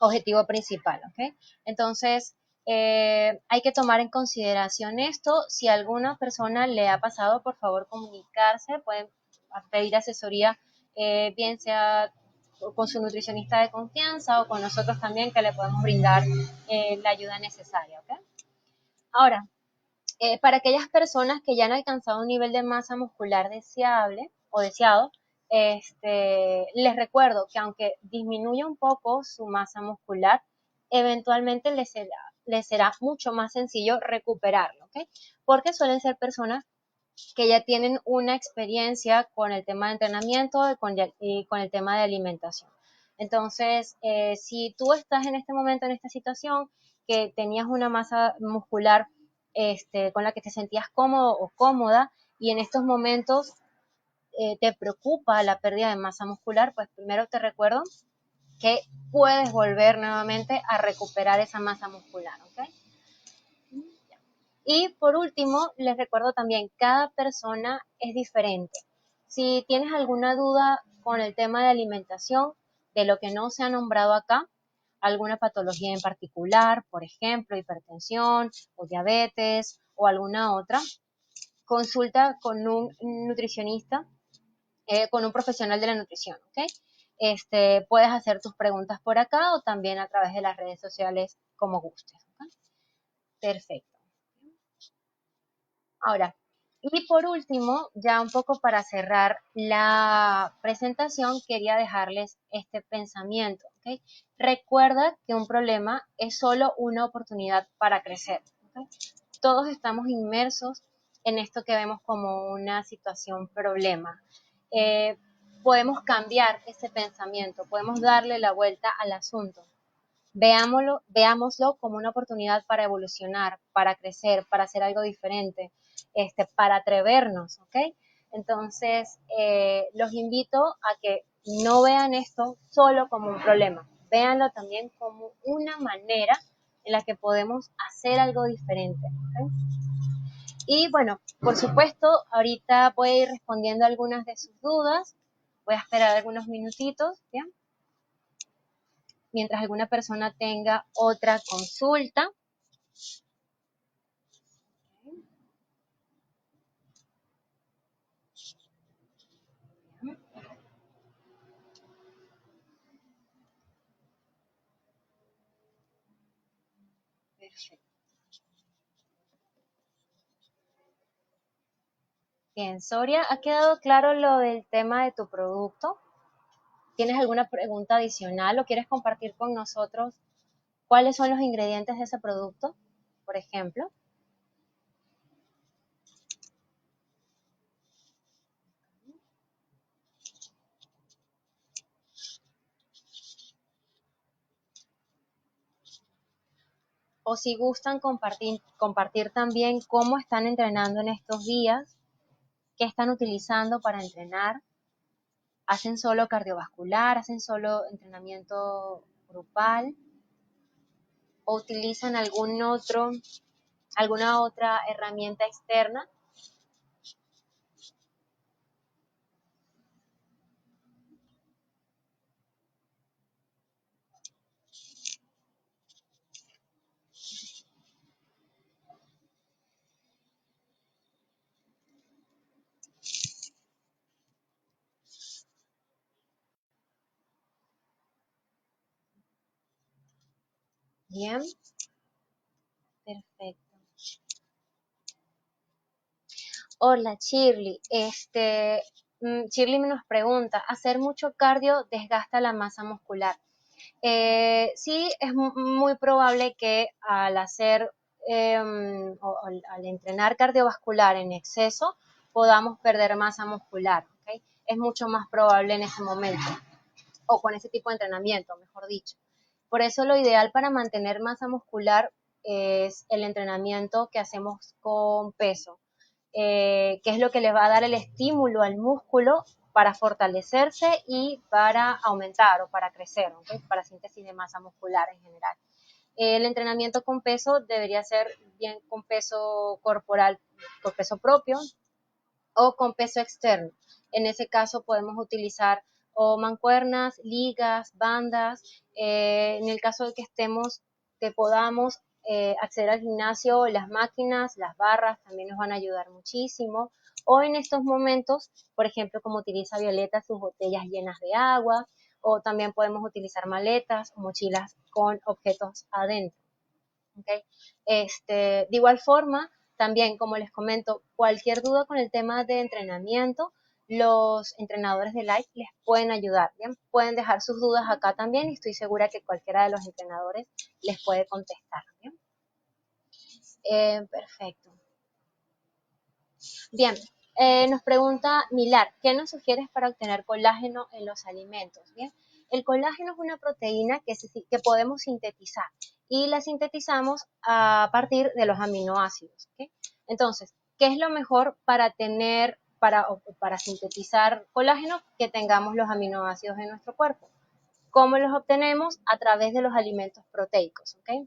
objetivo principal. ¿Ok? Entonces, hay que tomar en consideración esto. Si a alguna persona le ha pasado, por favor comunicarse, pueden pedir asesoría, bien sea con su nutricionista de confianza o con nosotros también, que le podemos brindar la ayuda necesaria. ¿Okay? Ahora, para aquellas personas que ya han alcanzado un nivel de masa muscular deseable o deseado, les recuerdo que aunque disminuya un poco su masa muscular, eventualmente les será mucho más sencillo recuperarlo, ¿ok? Porque suelen ser personas que ya tienen una experiencia con el tema de entrenamiento y con el tema de alimentación. Entonces, si tú estás en este momento, en esta situación, que tenías una masa muscular con la que te sentías cómodo o cómoda, y en estos momentos te preocupa la pérdida de masa muscular, pues primero te recuerdo que puedes volver nuevamente a recuperar esa masa muscular, ¿ok? Y por último, les recuerdo también, cada persona es diferente. Si tienes alguna duda con el tema de alimentación, de lo que no se ha nombrado acá, alguna patología en particular, por ejemplo, hipertensión o diabetes o alguna otra, consulta con un nutricionista, con un profesional de la nutrición, ¿ok? Puedes hacer tus preguntas por acá o también a través de las redes sociales como gustes, ¿ok? Perfecto. Ahora, y por último, ya un poco para cerrar la presentación, quería dejarles este pensamiento, ¿ok? Recuerda que un problema es solo una oportunidad para crecer, ¿ok? Todos estamos inmersos en esto que vemos como una situación problema. Eh, Podemos cambiar ese pensamiento, podemos darle la vuelta al asunto. Veámoslo como una oportunidad para evolucionar, para crecer, para hacer algo diferente, para atrevernos, ¿ok? Entonces, los invito a que no vean esto solo como un problema, véanlo también como una manera en la que podemos hacer algo diferente, ¿ok? Y bueno, por supuesto, ahorita voy a ir respondiendo algunas de sus dudas, voy a esperar algunos minutitos, ¿bien? Mientras alguna persona tenga otra consulta. Perfecto. Bien, Soria, ¿ha quedado claro lo del tema de tu producto? ¿Tienes alguna pregunta adicional o quieres compartir con nosotros cuáles son los ingredientes de ese producto, por ejemplo? O si gustan compartir también cómo están entrenando en estos días, qué están utilizando para entrenar. ¿Hacen solo cardiovascular? ¿Hacen solo entrenamiento grupal? ¿O utilizan alguna otra herramienta externa? Bien, perfecto. Hola, Shirley. Shirley nos pregunta, ¿hacer mucho cardio desgasta la masa muscular? Sí, es muy probable que al hacer o al entrenar cardiovascular en exceso podamos perder masa muscular, ¿ok? Es mucho más probable en ese momento, o con ese tipo de entrenamiento, mejor dicho. Por eso lo ideal para mantener masa muscular es el entrenamiento que hacemos con peso, que es lo que le va a dar el estímulo al músculo para fortalecerse y para aumentar o para crecer, ¿okay? Para síntesis de masa muscular en general. El entrenamiento con peso debería ser bien con peso corporal, con peso propio o con peso externo. En ese caso podemos utilizar o mancuernas, ligas, bandas. En el caso de que que podamos acceder al gimnasio, las máquinas, las barras también nos van a ayudar muchísimo. O en estos momentos, por ejemplo, como utiliza Violeta, sus botellas llenas de agua, o también podemos utilizar maletas o mochilas con objetos adentro. ¿Okay? De igual forma, también, como les comento, cualquier duda con el tema de entrenamiento, los entrenadores de Life les pueden ayudar, ¿bien? Pueden dejar sus dudas acá también y estoy segura que cualquiera de los entrenadores les puede contestar, ¿bien? Perfecto. Bien, nos pregunta Milar, ¿qué nos sugieres para obtener colágeno en los alimentos? Bien, el colágeno es una proteína que podemos sintetizar y la sintetizamos a partir de los aminoácidos. ¿Okay? Entonces, ¿qué es lo mejor para sintetizar colágeno? Que tengamos los aminoácidos en nuestro cuerpo. ¿Cómo los obtenemos? A través de los alimentos proteicos. ¿Okay?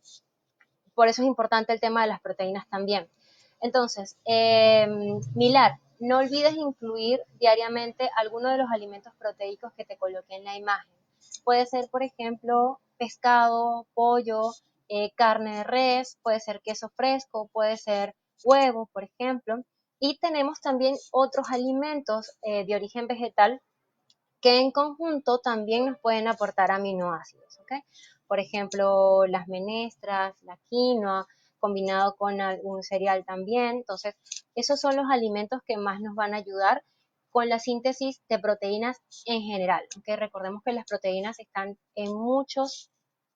Por eso es importante el tema de las proteínas también. Entonces, Milar, no olvides incluir diariamente alguno de los alimentos proteicos que te coloqué en la imagen. Puede ser, por ejemplo, pescado, pollo, carne de res, puede ser queso fresco, puede ser huevo, por ejemplo. Y tenemos también otros alimentos de origen vegetal que en conjunto también nos pueden aportar aminoácidos, ¿ok? Por ejemplo, las menestras, la quinoa, combinado con algún cereal también. Entonces, esos son los alimentos que más nos van a ayudar con la síntesis de proteínas en general, ¿ok? Recordemos que las proteínas están en muchos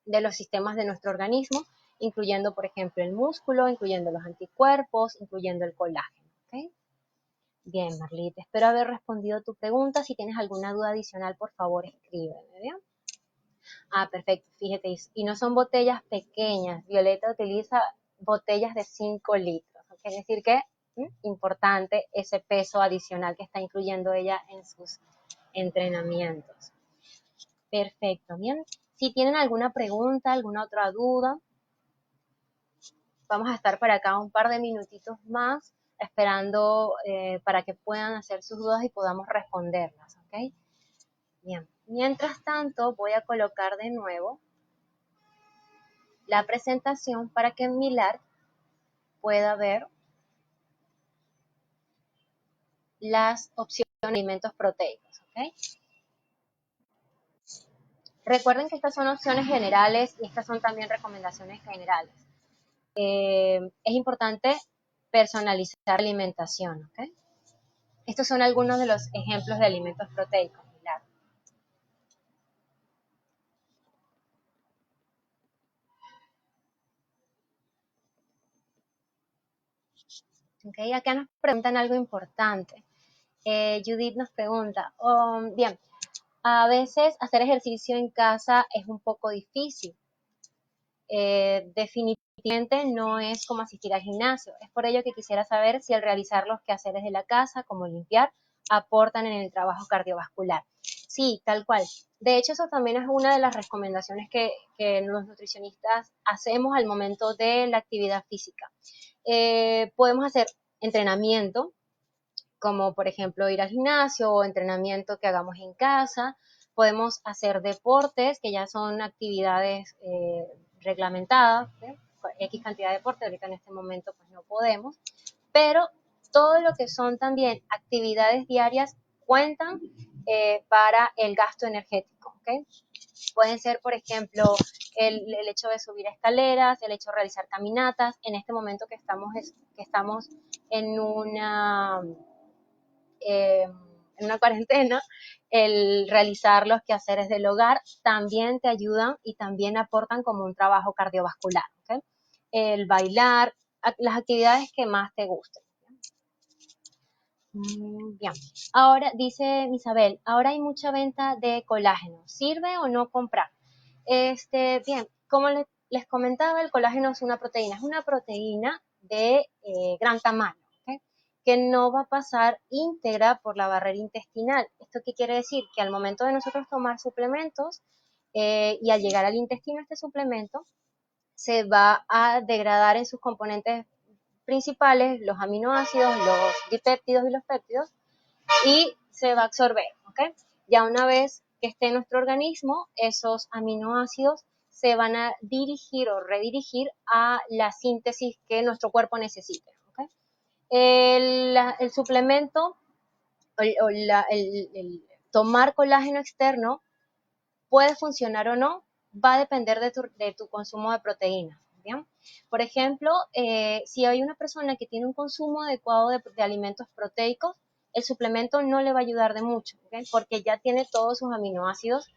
de los sistemas de nuestro organismo, incluyendo, por ejemplo, el músculo, incluyendo los anticuerpos, incluyendo el colágeno, ¿ok? Bien, Marlita, espero haber respondido tu pregunta. Si tienes alguna duda adicional, por favor, escríbeme, ¿bien? Ah, perfecto, fíjate, y no son botellas pequeñas. Violeta utiliza botellas de 5 litros. Quiere decir que importante ese peso adicional que está incluyendo ella en sus entrenamientos. Perfecto, bien. Si tienen alguna pregunta, alguna otra duda, vamos a estar para acá un par de minutitos más esperando para que puedan hacer sus dudas y podamos responderlas, ¿ok? Bien, mientras tanto voy a colocar de nuevo la presentación para que Milar pueda ver las opciones de alimentos proteicos, ¿ok? Recuerden que estas son opciones generales y estas son también recomendaciones generales. Es importante personalizar la alimentación, ¿ok? Estos son algunos de los ejemplos de alimentos proteicos, Milar. Okay, acá nos preguntan algo importante. Judith nos pregunta, bien, a veces hacer ejercicio en casa es un poco difícil. Definitivamente no es como asistir al gimnasio. Es por ello que quisiera saber si al realizar los quehaceres de la casa, como limpiar, aportan en el trabajo cardiovascular. Sí, tal cual. De hecho, eso también es una de las recomendaciones que los nutricionistas hacemos al momento de la actividad física. Podemos hacer entrenamiento, como por ejemplo ir al gimnasio o entrenamiento que hagamos en casa. Podemos hacer deportes, que ya son actividades reglamentadas, ¿sí? X cantidad de deporte, ahorita en este momento pues no podemos, pero todo lo que son también actividades diarias cuentan para el gasto energético, ¿ok? Pueden ser, por ejemplo, el hecho de subir escaleras, el hecho de realizar caminatas. En este momento que estamos en en una cuarentena, el realizar los quehaceres del hogar también te ayudan y también aportan como un trabajo cardiovascular. ¿Okay? El bailar, las actividades que más te gusten. Bien. Ahora, dice Isabel, ahora hay mucha venta de colágeno. ¿Sirve o no comprar? Bien, como les comentaba, el colágeno es una proteína de gran tamaño, ¿okay? Que no va a pasar íntegra por la barrera intestinal. ¿Esto qué quiere decir? Que al momento de nosotros tomar suplementos y al llegar al intestino este suplemento, se va a degradar en sus componentes principales, los aminoácidos, los dipéptidos y los péptidos, y se va a absorber, ¿ok? Ya una vez que esté en nuestro organismo, esos aminoácidos se van a dirigir o redirigir a la síntesis que nuestro cuerpo necesite, ¿ok? El suplemento o el tomar colágeno externo puede funcionar o no, va a depender de tu consumo de proteínas. ¿Bien? Por ejemplo, si hay una persona que tiene un consumo adecuado de alimentos proteicos, el suplemento no le va a ayudar de mucho, ¿okay? Porque ya tiene todos sus aminoácidos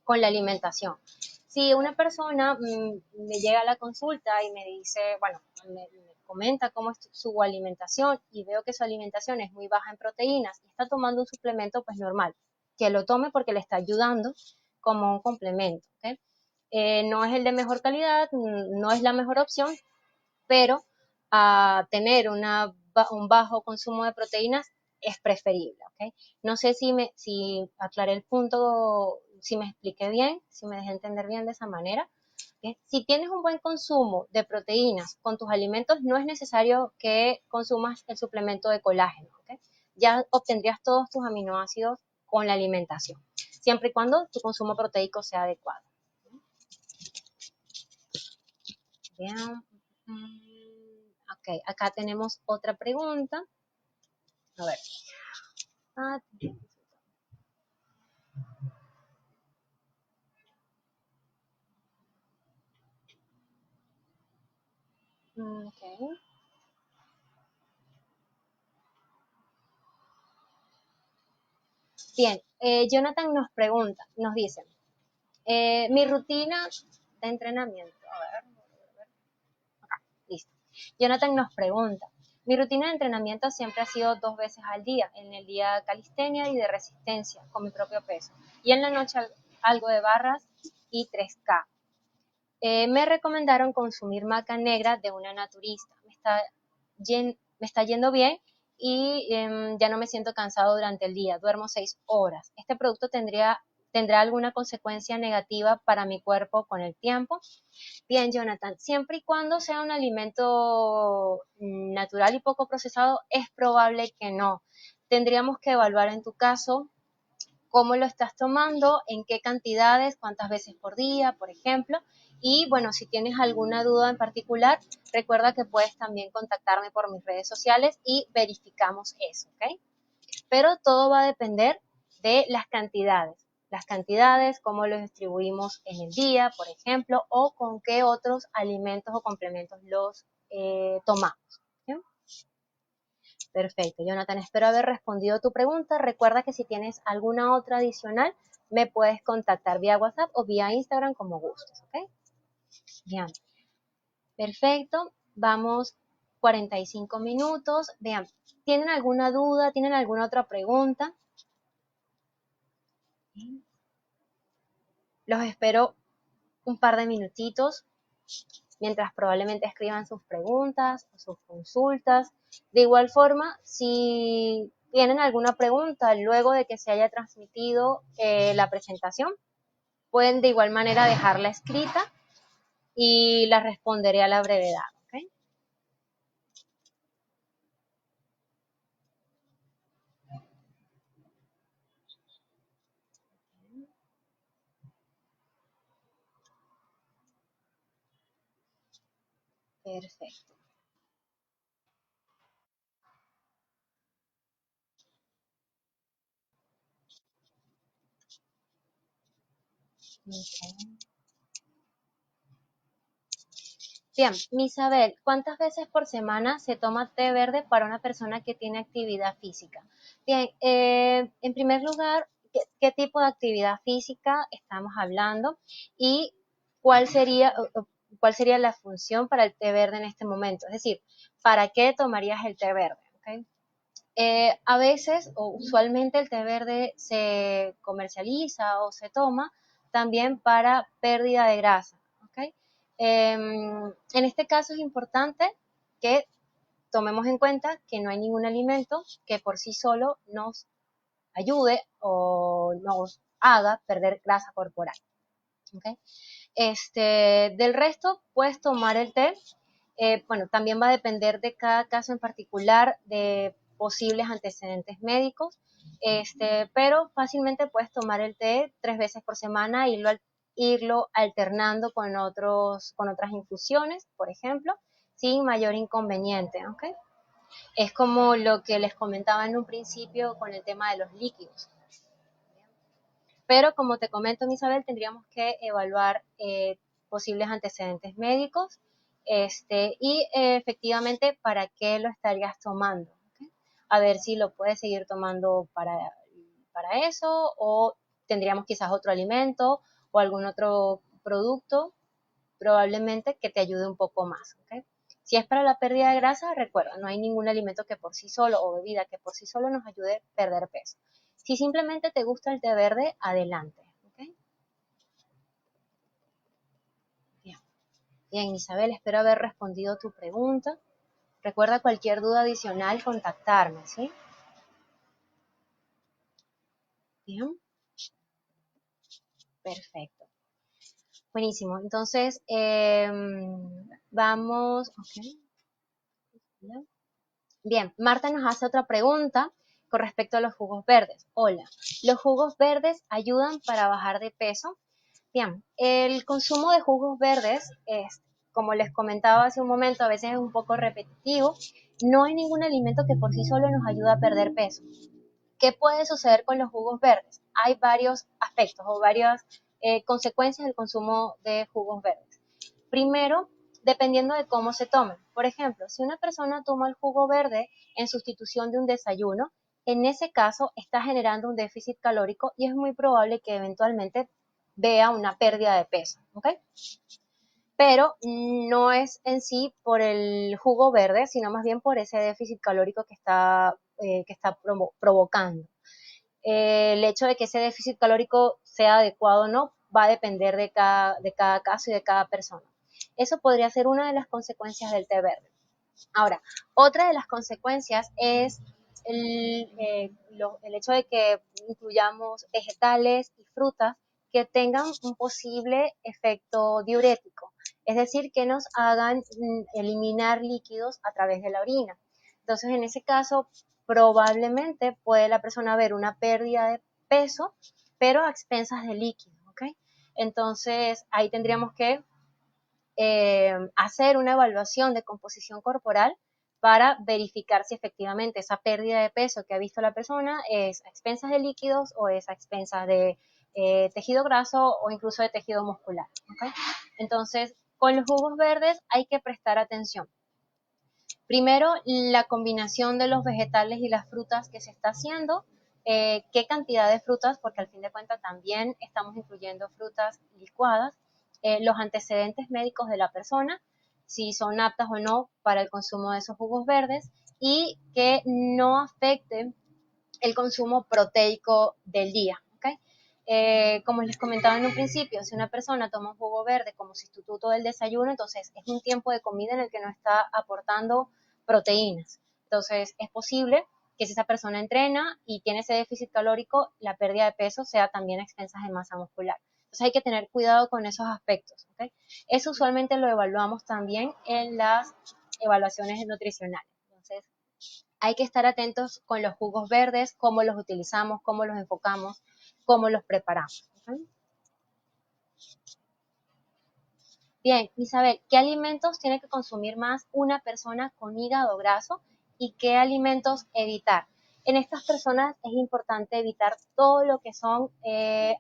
con la alimentación. Si una persona me llega a la consulta y me dice, bueno, me comenta cómo es su alimentación y veo que su alimentación es muy baja en proteínas y está tomando un suplemento, pues normal, que lo tome porque le está ayudando como un complemento. ¿Okay? No es el de mejor calidad, no es la mejor opción, pero a tener un bajo consumo de proteínas es preferible. ¿Okay? No sé si aclaré el punto, si me expliqué bien, si me dejé entender bien de esa manera. ¿Okay? Si tienes un buen consumo de proteínas con tus alimentos, no es necesario que consumas el suplemento de colágeno. ¿Okay? Ya obtendrías todos tus aminoácidos con la alimentación, siempre y cuando tu consumo proteico sea adecuado. Bien. Ok, acá tenemos otra pregunta. A ver. Ah, ok. Bien, Jonathan nos pregunta, nos dice, mi rutina de entrenamiento. A ver, listo. Jonathan nos pregunta, mi rutina de entrenamiento siempre ha sido 2 veces al día, en el día calistenia y de resistencia, con mi propio peso, y en la noche algo de barras y 3K. Me recomendaron consumir maca negra de una naturista. Me está yendo bien y ya no me siento cansado durante el día. Duermo 6 horas. ¿Este producto tendrá alguna consecuencia negativa para mi cuerpo con el tiempo? Bien, Jonathan, siempre y cuando sea un alimento natural y poco procesado, es probable que no. Tendríamos que evaluar en tu caso cómo lo estás tomando, en qué cantidades, cuántas veces por día, por ejemplo. Y bueno, si tienes alguna duda en particular, recuerda que puedes también contactarme por mis redes sociales y verificamos eso, ¿ok? Pero todo va a depender de las cantidades, cómo los distribuimos en el día, por ejemplo, o con qué otros alimentos o complementos los tomamos. ¿Sí? Perfecto, Jonathan, espero haber respondido tu pregunta. Recuerda que si tienes alguna otra adicional, me puedes contactar vía WhatsApp o vía Instagram como gustes, ¿ok? Bien, perfecto. Vamos 45 minutos. Vean, ¿tienen alguna duda? ¿Tienen alguna otra pregunta? Los espero un par de minutitos mientras probablemente escriban sus preguntas o sus consultas. De igual forma, si tienen alguna pregunta luego de que se haya transmitido la presentación, pueden de igual manera dejarla escrita y la responderé a la brevedad. ¿Okay? Perfecto. Ok. Bien, Misabel, ¿cuántas veces por semana se toma té verde para una persona que tiene actividad física? Bien, en primer lugar, ¿qué tipo de actividad física estamos hablando? Y cuál sería, cuál sería la función para el té verde en este momento. Es decir, ¿para qué tomarías el té verde? ¿Okay? A veces o usualmente el té verde se comercializa o se toma también para pérdida de grasa. ¿Okay? En este caso es importante que tomemos en cuenta que no hay ningún alimento que por sí solo nos ayude o nos haga perder grasa corporal. ¿Okay? Del resto, puedes tomar el té. Bueno, también va a depender de cada caso en particular, de posibles antecedentes médicos, pero fácilmente puedes tomar el té 3 veces por semana e irlo alternando con otras infusiones, por ejemplo, sin mayor inconveniente, ¿ok? Es como lo que les comentaba en un principio con el tema de los líquidos. Pero como te comento, Isabel, tendríamos que evaluar posibles antecedentes médicos y efectivamente para qué lo estarías tomando. ¿Okay? A ver si lo puedes seguir tomando para eso o tendríamos quizás otro alimento o algún otro producto probablemente que te ayude un poco más. ¿Okay? Si es para la pérdida de grasa, recuerda, no hay ningún alimento que por sí solo o bebida que por sí solo nos ayude a perder peso. Si simplemente te gusta el té verde, adelante. ¿Okay? Bien. Bien, Isabel, espero haber respondido tu pregunta. Recuerda cualquier duda adicional, contactarme, ¿sí? Bien, perfecto. Buenísimo. Entonces, vamos, ok. Bien, Marta nos hace otra pregunta con respecto a los jugos verdes. Hola, ¿los jugos verdes ayudan para bajar de peso? Bien, el consumo de jugos verdes es, como les comentaba hace un momento, a veces es un poco repetitivo. No hay ningún alimento que por sí solo nos ayude a perder peso. ¿Qué puede suceder con los jugos verdes? Hay varios aspectos o varias consecuencias del consumo de jugos verdes. Primero, dependiendo de cómo se tomen. Por ejemplo, si una persona toma el jugo verde en sustitución de un desayuno, en ese caso está generando un déficit calórico y es muy probable que eventualmente vea una pérdida de peso. ¿Okay? Pero no es en sí por el jugo verde, sino más bien por ese déficit calórico que está provocando. El hecho de que ese déficit calórico sea adecuado o no va a depender de cada caso y de cada persona. Eso podría ser una de las consecuencias del té verde. Ahora, otra de las consecuencias es el hecho de que incluyamos vegetales y frutas que tengan un posible efecto diurético, es decir, que nos hagan eliminar líquidos a través de la orina. Entonces, en ese caso, probablemente puede la persona ver una pérdida de peso, pero a expensas de líquido, ¿ok? Entonces, ahí tendríamos que hacer una evaluación de composición corporal para verificar si efectivamente esa pérdida de peso que ha visto la persona es a expensas de líquidos o es a expensas de tejido graso o incluso de tejido muscular. ¿Okay? Entonces, con los jugos verdes hay que prestar atención. Primero, la combinación de los vegetales y las frutas que se está haciendo, qué cantidad de frutas, porque al fin de cuentas también estamos incluyendo frutas licuadas, los antecedentes médicos de la persona, si son aptas o no para el consumo de esos jugos verdes y que no afecten el consumo proteico del día. ¿Okay? Como les comentaba en un principio, si una persona toma un jugo verde como sustituto del desayuno, entonces es un tiempo de comida en el que no está aportando proteínas. Entonces es posible que si esa persona entrena y tiene ese déficit calórico, la pérdida de peso sea también a expensas de masa muscular. Entonces hay que tener cuidado con esos aspectos. ¿Okay? Eso usualmente lo evaluamos también en las evaluaciones nutricionales. Entonces, hay que estar atentos con los jugos verdes, cómo los utilizamos, cómo los enfocamos, cómo los preparamos. ¿Okay? Bien, Isabel, ¿qué alimentos tiene que consumir más una persona con hígado graso y qué alimentos evitar? En estas personas es importante evitar todo lo que son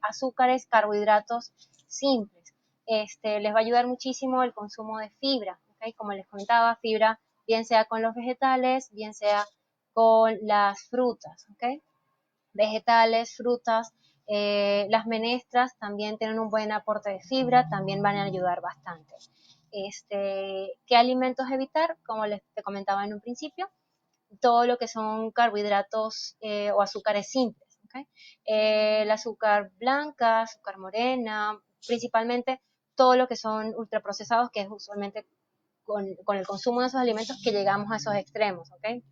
azúcares, carbohidratos simples. Les va a ayudar muchísimo el consumo de fibra, ¿okay? Como les comentaba, fibra bien sea con los vegetales, bien sea con las frutas, ¿okay? Vegetales, frutas, las menestras también tienen un buen aporte de fibra, también van a ayudar bastante. ¿Qué alimentos evitar? Como les te comentaba en un principio, todo lo que son carbohidratos o azúcares simples. ¿Okay? El azúcar blanca, azúcar morena, principalmente todo lo que son ultraprocesados, que es usualmente con el consumo de esos alimentos que llegamos a esos extremos. ¿Okay?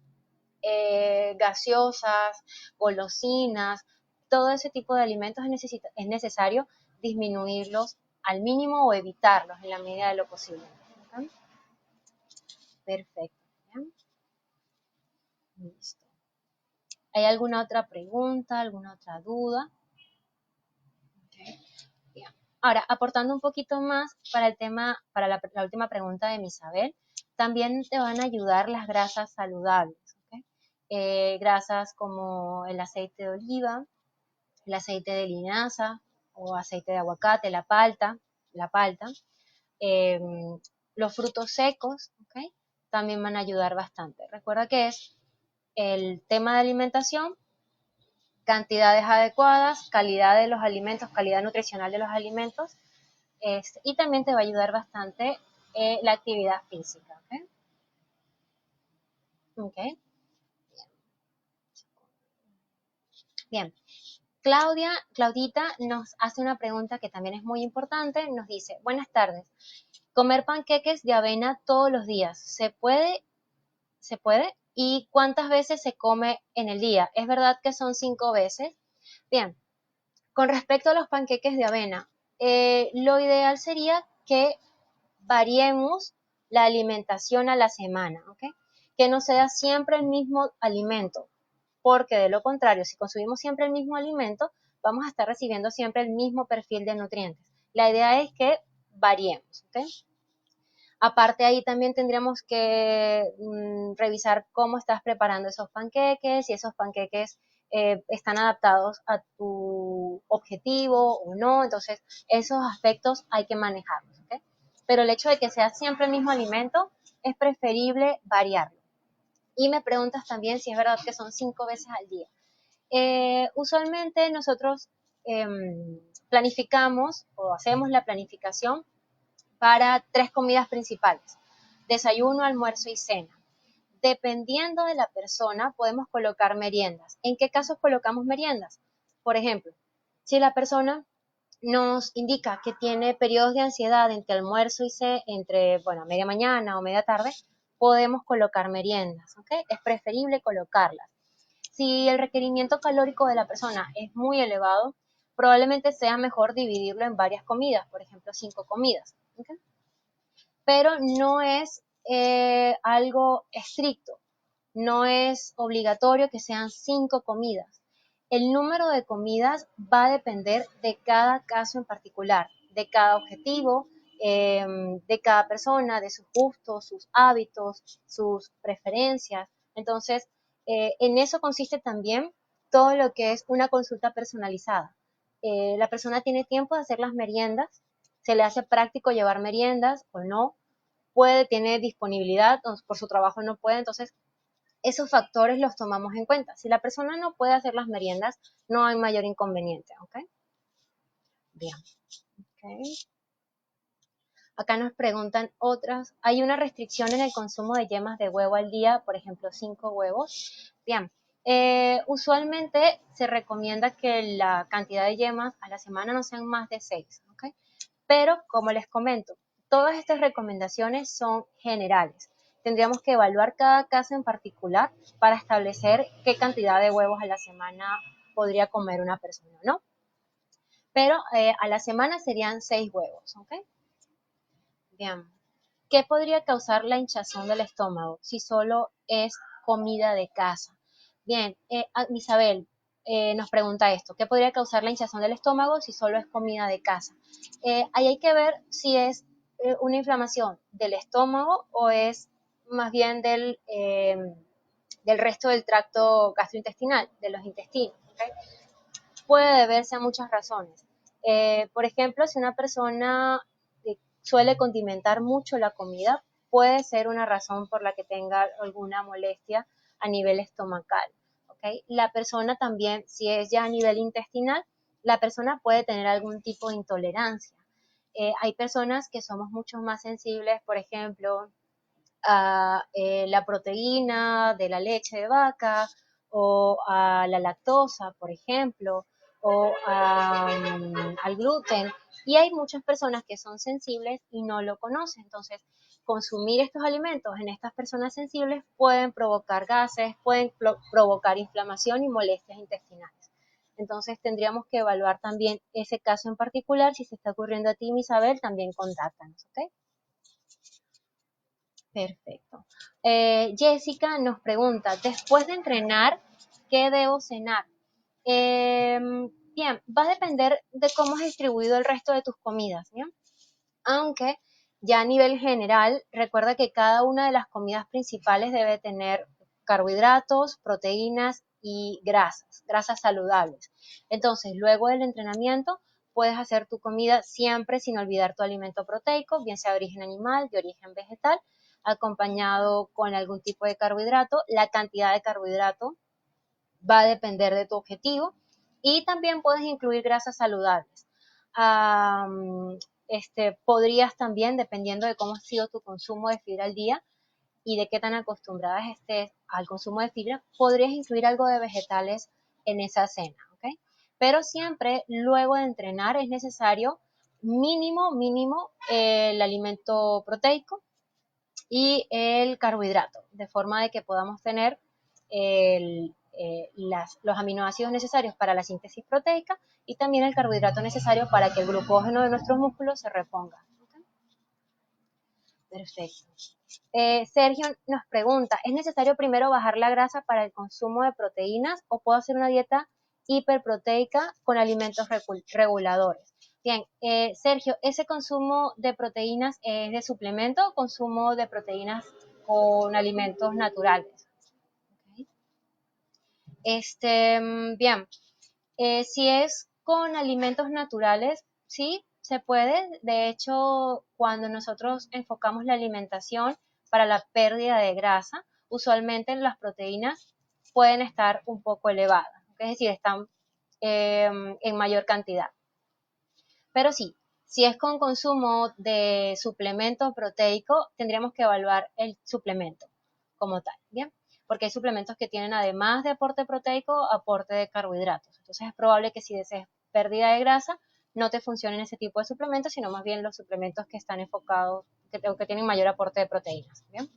Gaseosas, golosinas, todo ese tipo de alimentos es necesario disminuirlos al mínimo o evitarlos en la medida de lo posible. ¿Okay? Perfecto. ¿Bien? Listo. ¿Hay alguna otra pregunta, alguna otra duda? Okay. Bien. Ahora, aportando un poquito más para el tema, para la última pregunta de Isabel, también te van a ayudar las grasas saludables. ¿Okay? Grasas como el aceite de oliva, el aceite de linaza o aceite de aguacate, la palta, eh, los frutos secos, ¿okay? También van a ayudar bastante. Recuerda que es el tema de alimentación, cantidades adecuadas, calidad de los alimentos, calidad nutricional de los alimentos, y también te va a ayudar bastante la actividad física. ¿Okay? Okay. Bien. Claudita nos hace una pregunta que también es muy importante. Nos dice, buenas tardes, comer panqueques de avena todos los días, ¿se puede? ¿Se puede? ¿Y cuántas veces se come en el día? ¿Es verdad que son 5 veces? Bien, con respecto a los panqueques de avena, lo ideal sería que variemos la alimentación a la semana, ¿ok? Que no sea siempre el mismo alimento, porque de lo contrario, si consumimos siempre el mismo alimento, vamos a estar recibiendo siempre el mismo perfil de nutrientes. La idea es que variemos, ¿ok? Aparte ahí también tendríamos que revisar cómo estás preparando esos panqueques, si esos panqueques están adaptados a tu objetivo o no, entonces esos aspectos hay que manejarlos, ¿okay? Pero el hecho de que sea siempre el mismo alimento es preferible variarlo. Y me preguntas también si es verdad que son 5 veces al día. Usualmente nosotros planificamos o hacemos la planificación para 3 comidas principales, desayuno, almuerzo y cena. Dependiendo de la persona, podemos colocar meriendas. ¿En qué casos colocamos meriendas? Por ejemplo, si la persona nos indica que tiene periodos de ansiedad entre almuerzo y cena, entre, bueno, media mañana o media tarde, podemos colocar meriendas, ¿ok? Es preferible colocarlas. Si el requerimiento calórico de la persona es muy elevado, probablemente sea mejor dividirlo en varias comidas, por ejemplo, 5 comidas, ¿ok? Pero no es algo estricto, no es obligatorio que sean 5 comidas. El número de comidas va a depender de cada caso en particular, de cada objetivo, de cada persona, de sus gustos, sus hábitos, sus preferencias. Entonces, en eso consiste también todo lo que es una consulta personalizada. La persona tiene tiempo de hacer las meriendas, se le hace práctico llevar meriendas o no, tiene disponibilidad, por su trabajo no puede, entonces esos factores los tomamos en cuenta. Si la persona no puede hacer las meriendas, no hay mayor inconveniente, ¿ok? Bien, ok. Acá nos preguntan otras, ¿hay una restricción en el consumo de yemas de huevo al día, por ejemplo, 5 huevos? Bien, usualmente se recomienda que la cantidad de yemas a la semana no sean más de 6, ¿ok? Pero, como les comento, todas estas recomendaciones son generales. Tendríamos que evaluar cada caso en particular para establecer qué cantidad de huevos a la semana podría comer una persona, ¿no? Pero a la semana serían 6 huevos, ¿ok? Bien. ¿Qué podría causar la hinchazón del estómago si solo es comida de casa? Bien, Isabel nos pregunta esto, ¿qué podría causar la hinchazón del estómago si solo es comida de casa? Ahí hay que ver si es una inflamación del estómago o es más bien del resto del tracto gastrointestinal, de los intestinos. ¿Okay? Puede deberse a muchas razones. Por ejemplo, si una persona suele condimentar mucho la comida, puede ser una razón por la que tenga alguna molestia a nivel estomacal. ¿Okay? La persona también, si es ya a nivel intestinal, la persona puede tener algún tipo de intolerancia. Hay personas que somos mucho más sensibles, por ejemplo, a la proteína de la leche de vaca o a la lactosa, por ejemplo, o al gluten. Y hay muchas personas que son sensibles y no lo conocen. Entonces, consumir estos alimentos en estas personas sensibles pueden provocar gases, pueden provocar inflamación y molestias intestinales. Entonces, tendríamos que evaluar también ese caso en particular. Si se está ocurriendo a ti, Isabel, también contáctanos, ¿ok? Perfecto. Jessica nos pregunta, después de entrenar, ¿qué debo cenar? Bien, va a depender de cómo has distribuido el resto de tus comidas, ¿bien? Aunque ya a nivel general, recuerda que cada una de las comidas principales debe tener carbohidratos, proteínas y grasas saludables. Entonces, luego del entrenamiento, puedes hacer tu comida siempre sin olvidar tu alimento proteico, bien sea de origen animal, de origen vegetal, acompañado con algún tipo de carbohidrato. La cantidad de carbohidrato va a depender de tu objetivo y también puedes incluir grasas saludables. Podrías también, dependiendo de cómo ha sido tu consumo de fibra al día y de qué tan acostumbradas estés al consumo de fibra, podrías incluir algo de vegetales en esa cena, ¿ok? Pero siempre luego de entrenar es necesario mínimo el alimento proteico y el carbohidrato, de forma de que podamos tener los aminoácidos necesarios para la síntesis proteica y también el carbohidrato necesario para que el glucógeno de nuestros músculos se reponga. ¿Okay? Perfecto. Sergio nos pregunta, ¿es necesario primero bajar la grasa para el consumo de proteínas o puedo hacer una dieta hiperproteica con alimentos reguladores? Bien, Sergio, ¿ese consumo de proteínas es de suplemento o consumo de proteínas con alimentos naturales? Okay. Bien, si es con alimentos naturales, sí, se puede. De hecho, cuando nosotros enfocamos la alimentación para la pérdida de grasa, usualmente las proteínas pueden estar un poco elevadas, es decir, están en mayor cantidad. Pero sí, si es con consumo de suplemento proteico, tendríamos que evaluar el suplemento como tal, ¿bien? Porque hay suplementos que tienen, además de aporte proteico, aporte de carbohidratos. Entonces es probable que si desees pérdida de grasa, no te funcionen ese tipo de suplementos, sino más bien los suplementos que están enfocados, que tienen mayor aporte de proteínas, ¿bien?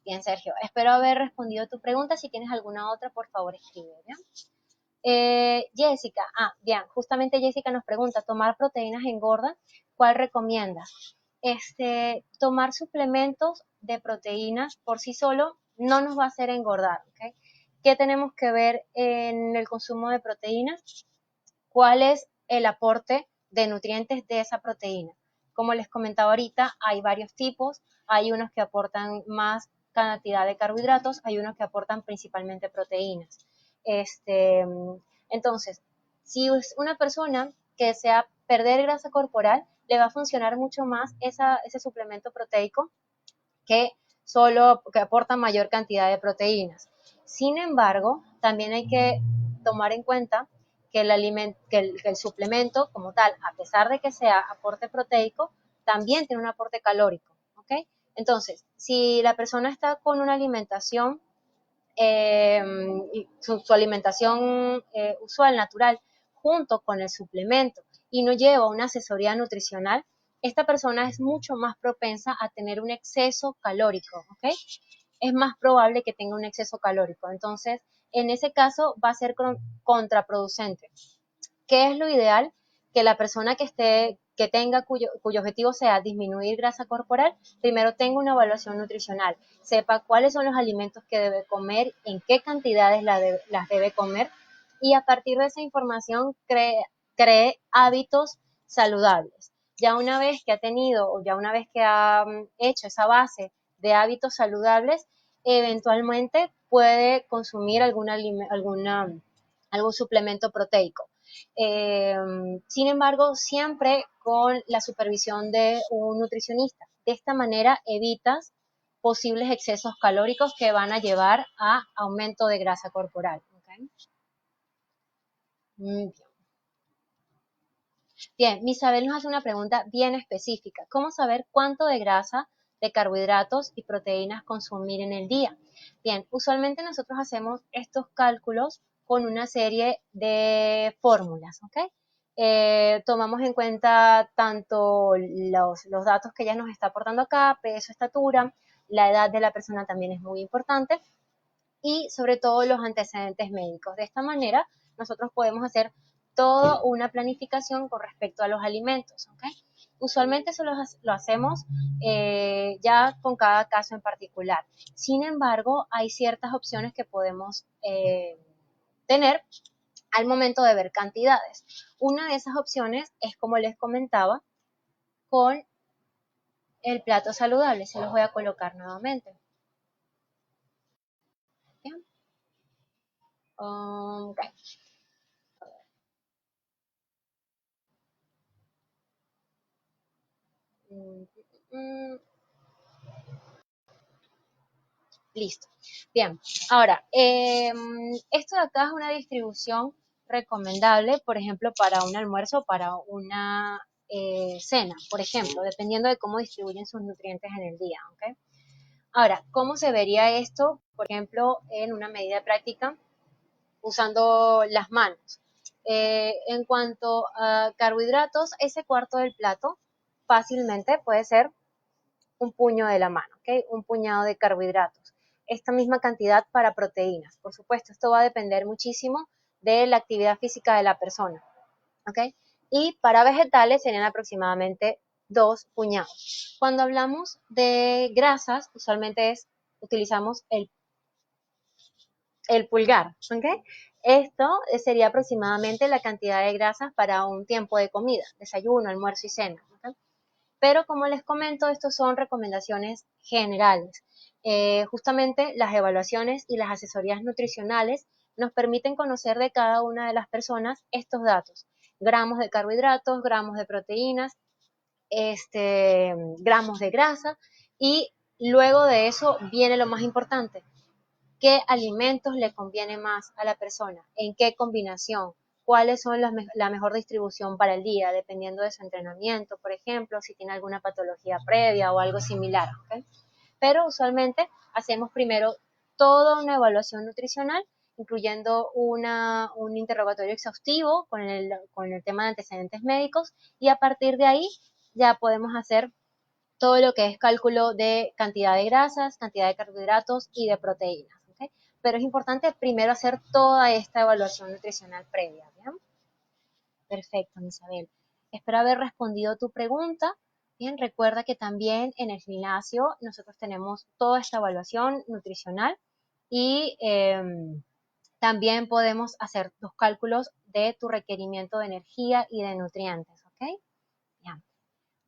Bien, Sergio, espero haber respondido a tu pregunta. Si tienes alguna otra, por favor, escribe, ¿bien? Jessica, bien, justamente Jessica nos pregunta, ¿tomar proteínas engorda? ¿Cuál recomiendas? Tomar suplementos de proteínas por sí solo no nos va a hacer engordar, ¿ok? ¿Qué tenemos que ver en el consumo de proteínas? ¿Cuál es el aporte de nutrientes de esa proteína? Como les comentaba ahorita, hay varios tipos, hay unos que aportan más cantidad de carbohidratos, hay unos que aportan principalmente proteínas. Entonces, si es una persona que desea perder grasa corporal, le va a funcionar mucho más ese suplemento proteico que que aporta mayor cantidad de proteínas. Sin embargo, también hay que tomar en cuenta que el suplemento como tal, a pesar de que sea aporte proteico, también tiene un aporte calórico, ¿ok? Entonces, si la persona está con una alimentación su alimentación usual, natural, junto con el suplemento y no lleva una asesoría nutricional, esta persona es mucho más propensa a tener un exceso calórico, ¿ok? Es más probable que tenga un exceso calórico. Entonces, en ese caso va a ser contraproducente. ¿Qué es lo ideal? Que la persona que tenga cuyo objetivo sea disminuir grasa corporal, primero tenga una evaluación nutricional, sepa cuáles son los alimentos que debe comer, en qué cantidades las debe comer y a partir de esa información cree hábitos saludables. Ya una vez que ha tenido o ya una vez que ha hecho esa base de hábitos saludables, eventualmente puede consumir algún suplemento proteico. Sin embargo, siempre con la supervisión de un nutricionista. De esta manera evitas posibles excesos calóricos que van a llevar a aumento de grasa corporal. ¿Okay? Bien. Bien, Misabel nos hace una pregunta bien específica. ¿Cómo saber cuánto de grasa, de carbohidratos y proteínas consumir en el día? Bien, usualmente nosotros hacemos estos cálculos con una serie de fórmulas, ¿ok? Tomamos en cuenta tanto los datos que ella nos está aportando acá, peso, estatura, la edad de la persona también es muy importante, y sobre todo los antecedentes médicos. De esta manera, nosotros podemos hacer toda una planificación con respecto a los alimentos. ¿Okay? Usualmente eso lo hacemos ya con cada caso en particular. Sin embargo, hay ciertas opciones que podemos tener al momento de ver cantidades. Una de esas opciones es, como les comentaba, con el plato saludable. Se los voy a colocar nuevamente. ¿Bien? Okay. Listo. Bien. Ahora, esto de acá es una distribución recomendable, por ejemplo, para un almuerzo o para una cena, por ejemplo, dependiendo de cómo distribuyen sus nutrientes en el día. ¿Okay? Ahora, ¿cómo se vería esto, por ejemplo, en una medida práctica usando las manos? En cuanto a carbohidratos, ese cuarto del plato fácilmente puede ser un puño de la mano, ¿ok? Un puñado de carbohidratos. Esta misma cantidad para proteínas. Por supuesto, esto va a depender muchísimo de la actividad física de la persona, ¿ok? Y para vegetales serían aproximadamente 2 puñados. Cuando hablamos de grasas, usualmente utilizamos el pulgar, ¿ok? Esto sería aproximadamente la cantidad de grasas para un tiempo de comida, desayuno, almuerzo y cena. ¿Ok? Pero como les comento, estos son recomendaciones generales. Justamente las evaluaciones y las asesorías nutricionales nos permiten conocer de cada una de las personas estos datos. Gramos de carbohidratos, gramos de proteínas, gramos de grasa, y luego de eso viene lo más importante: qué alimentos le conviene más a la persona, en qué combinación, cuáles son la mejor distribución para el día, dependiendo de su entrenamiento, por ejemplo, si tiene alguna patología previa o algo similar. ¿Okay? Pero usualmente hacemos primero toda una evaluación nutricional, incluyendo un interrogatorio exhaustivo con el tema de antecedentes médicos, y a partir de ahí ya podemos hacer todo lo que es cálculo de cantidad de grasas, cantidad de carbohidratos y de proteínas. ¿Okay? Pero es importante primero hacer toda esta evaluación nutricional previa. ¿Bien? Perfecto, Isabel. Espero haber respondido tu pregunta. Bien, recuerda que también en el gimnasio nosotros tenemos toda esta evaluación nutricional, y también podemos hacer los cálculos de tu requerimiento de energía y de nutrientes. ¿Ok? Bien.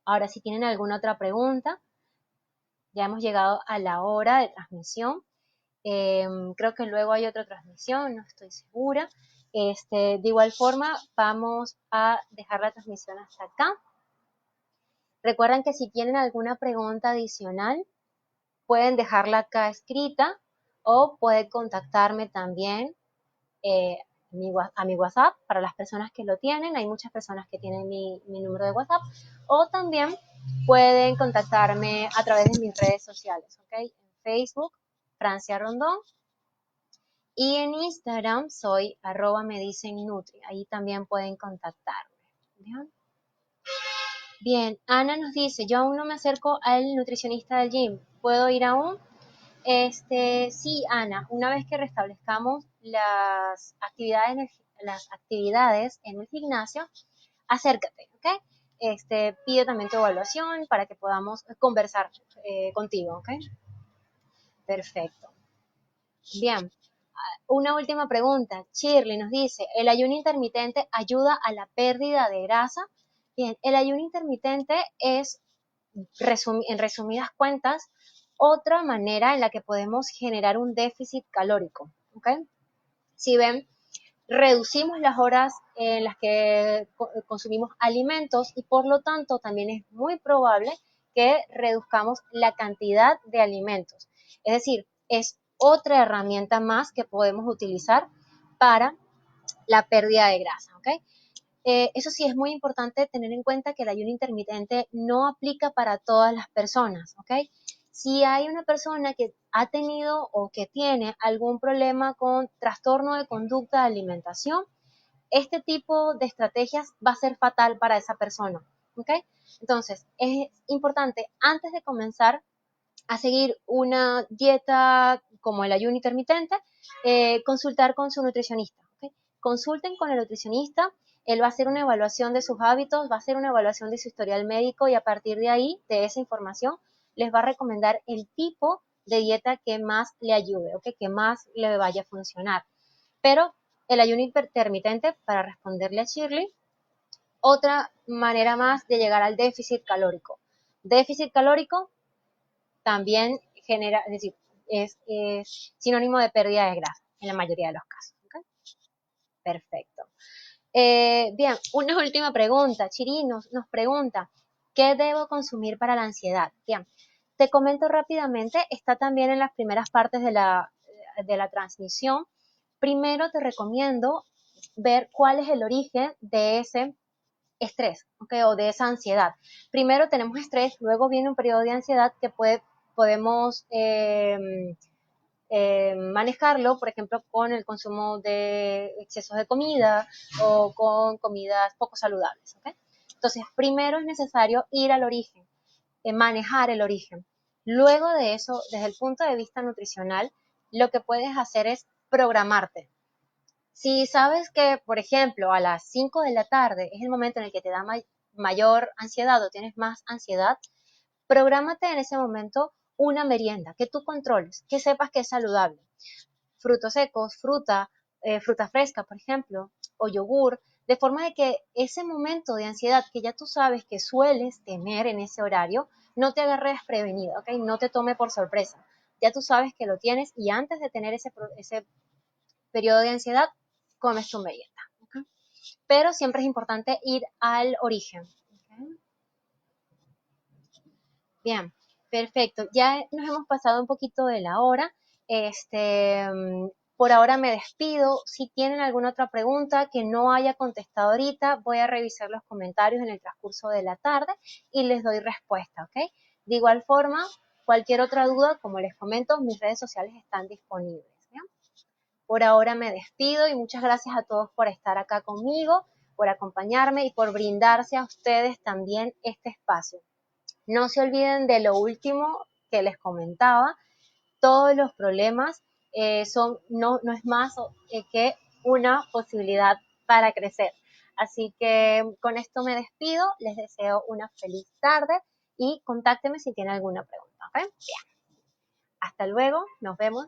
Ahora, si tienen alguna otra pregunta, ya hemos llegado a la hora de transmisión. Creo que luego hay otra transmisión, no estoy segura. De igual forma, vamos a dejar la transmisión hasta acá. Recuerden que si tienen alguna pregunta adicional, pueden dejarla acá escrita, o pueden contactarme también a mi WhatsApp, para las personas que lo tienen. Hay muchas personas que tienen mi número de WhatsApp, o también pueden contactarme a través de mis redes sociales, ¿ok? En Facebook, Francia Rondón, y en Instagram soy @medicennutri. Ahí también pueden contactarme. ¿Bien? Bien, Ana nos dice: yo aún no me acerco al nutricionista del gym, ¿puedo ir aún? Sí, Ana, una vez que restablezcamos las actividades en el gimnasio, acércate, ¿ok? Pide también tu evaluación para que podamos conversar contigo, ¿ok? Perfecto. Bien, una última pregunta. Shirley nos dice: ¿el ayuno intermitente ayuda a la pérdida de grasa? Bien, el ayuno intermitente es, en resumidas cuentas, otra manera en la que podemos generar un déficit calórico, ¿ok? Si ven, reducimos las horas en las que consumimos alimentos y por lo tanto también es muy probable que reduzcamos la cantidad de alimentos. Es decir, es otra herramienta más que podemos utilizar para la pérdida de grasa, ¿ok? Eso sí, es muy importante tener en cuenta que el ayuno intermitente no aplica para todas las personas, ¿ok? Si hay una persona que ha tenido o que tiene algún problema con trastorno de conducta de alimentación, este tipo de estrategias va a ser fatal para esa persona, ¿ok? Entonces, es importante antes de comenzar a seguir una dieta como el ayuno intermitente, consultar con su nutricionista. ¿Okay? Consulten con el nutricionista, él va a hacer una evaluación de sus hábitos, va a hacer una evaluación de su historial médico y a partir de ahí, de esa información, les va a recomendar el tipo de dieta que más le ayude, ¿okay? Que más le vaya a funcionar. Pero el ayuno intermitente, para responderle a Shirley, otra manera más de llegar al déficit calórico. Déficit calórico también genera, es decir, es sinónimo de pérdida de grasa en la mayoría de los casos. ¿Okay? Perfecto. Bien, una última pregunta. Chiri nos pregunta, ¿qué debo consumir para la ansiedad? Bien, te comento rápidamente, está también en las primeras partes de la transmisión. Primero te recomiendo ver cuál es el origen de ese estrés, ¿okay? O de esa ansiedad. Primero tenemos estrés, luego viene un periodo de ansiedad que podemos manejarlo, por ejemplo, con el consumo de excesos de comida o con comidas poco saludables. ¿Okay? Entonces, primero es necesario ir al origen, manejar el origen. Luego de eso, desde el punto de vista nutricional, lo que puedes hacer es programarte. Si sabes que, por ejemplo, a las 5 de la tarde es el momento en el que te da mayor ansiedad o tienes más ansiedad, prográmate en ese momento una merienda que tú controles, que sepas que es saludable. Frutos secos, fruta fresca, por ejemplo, o yogur, de forma de que ese momento de ansiedad que ya tú sabes que sueles tener en ese horario, no te agarre desprevenida, ¿ok? No te tome por sorpresa. Ya tú sabes que lo tienes y antes de tener ese periodo de ansiedad, comes tu merienda. ¿Okay? Pero siempre es importante ir al origen. ¿Okay? Bien, perfecto. Ya nos hemos pasado un poquito de la hora. Este, por ahora me despido. Si tienen alguna otra pregunta que no haya contestado ahorita, voy a revisar los comentarios en el transcurso de la tarde y les doy respuesta, ¿ok? De igual forma, cualquier otra duda, como les comento, mis redes sociales están disponibles. ¿Bien? Por ahora me despido y muchas gracias a todos por estar acá conmigo, por acompañarme y por brindarse a ustedes también este espacio. No se olviden de lo último que les comentaba, todos los problemas no es más que una posibilidad para crecer. Así que con esto me despido, les deseo una feliz tarde y contáctenme si tienen alguna pregunta. ¿Okay? Bien. Hasta luego, nos vemos.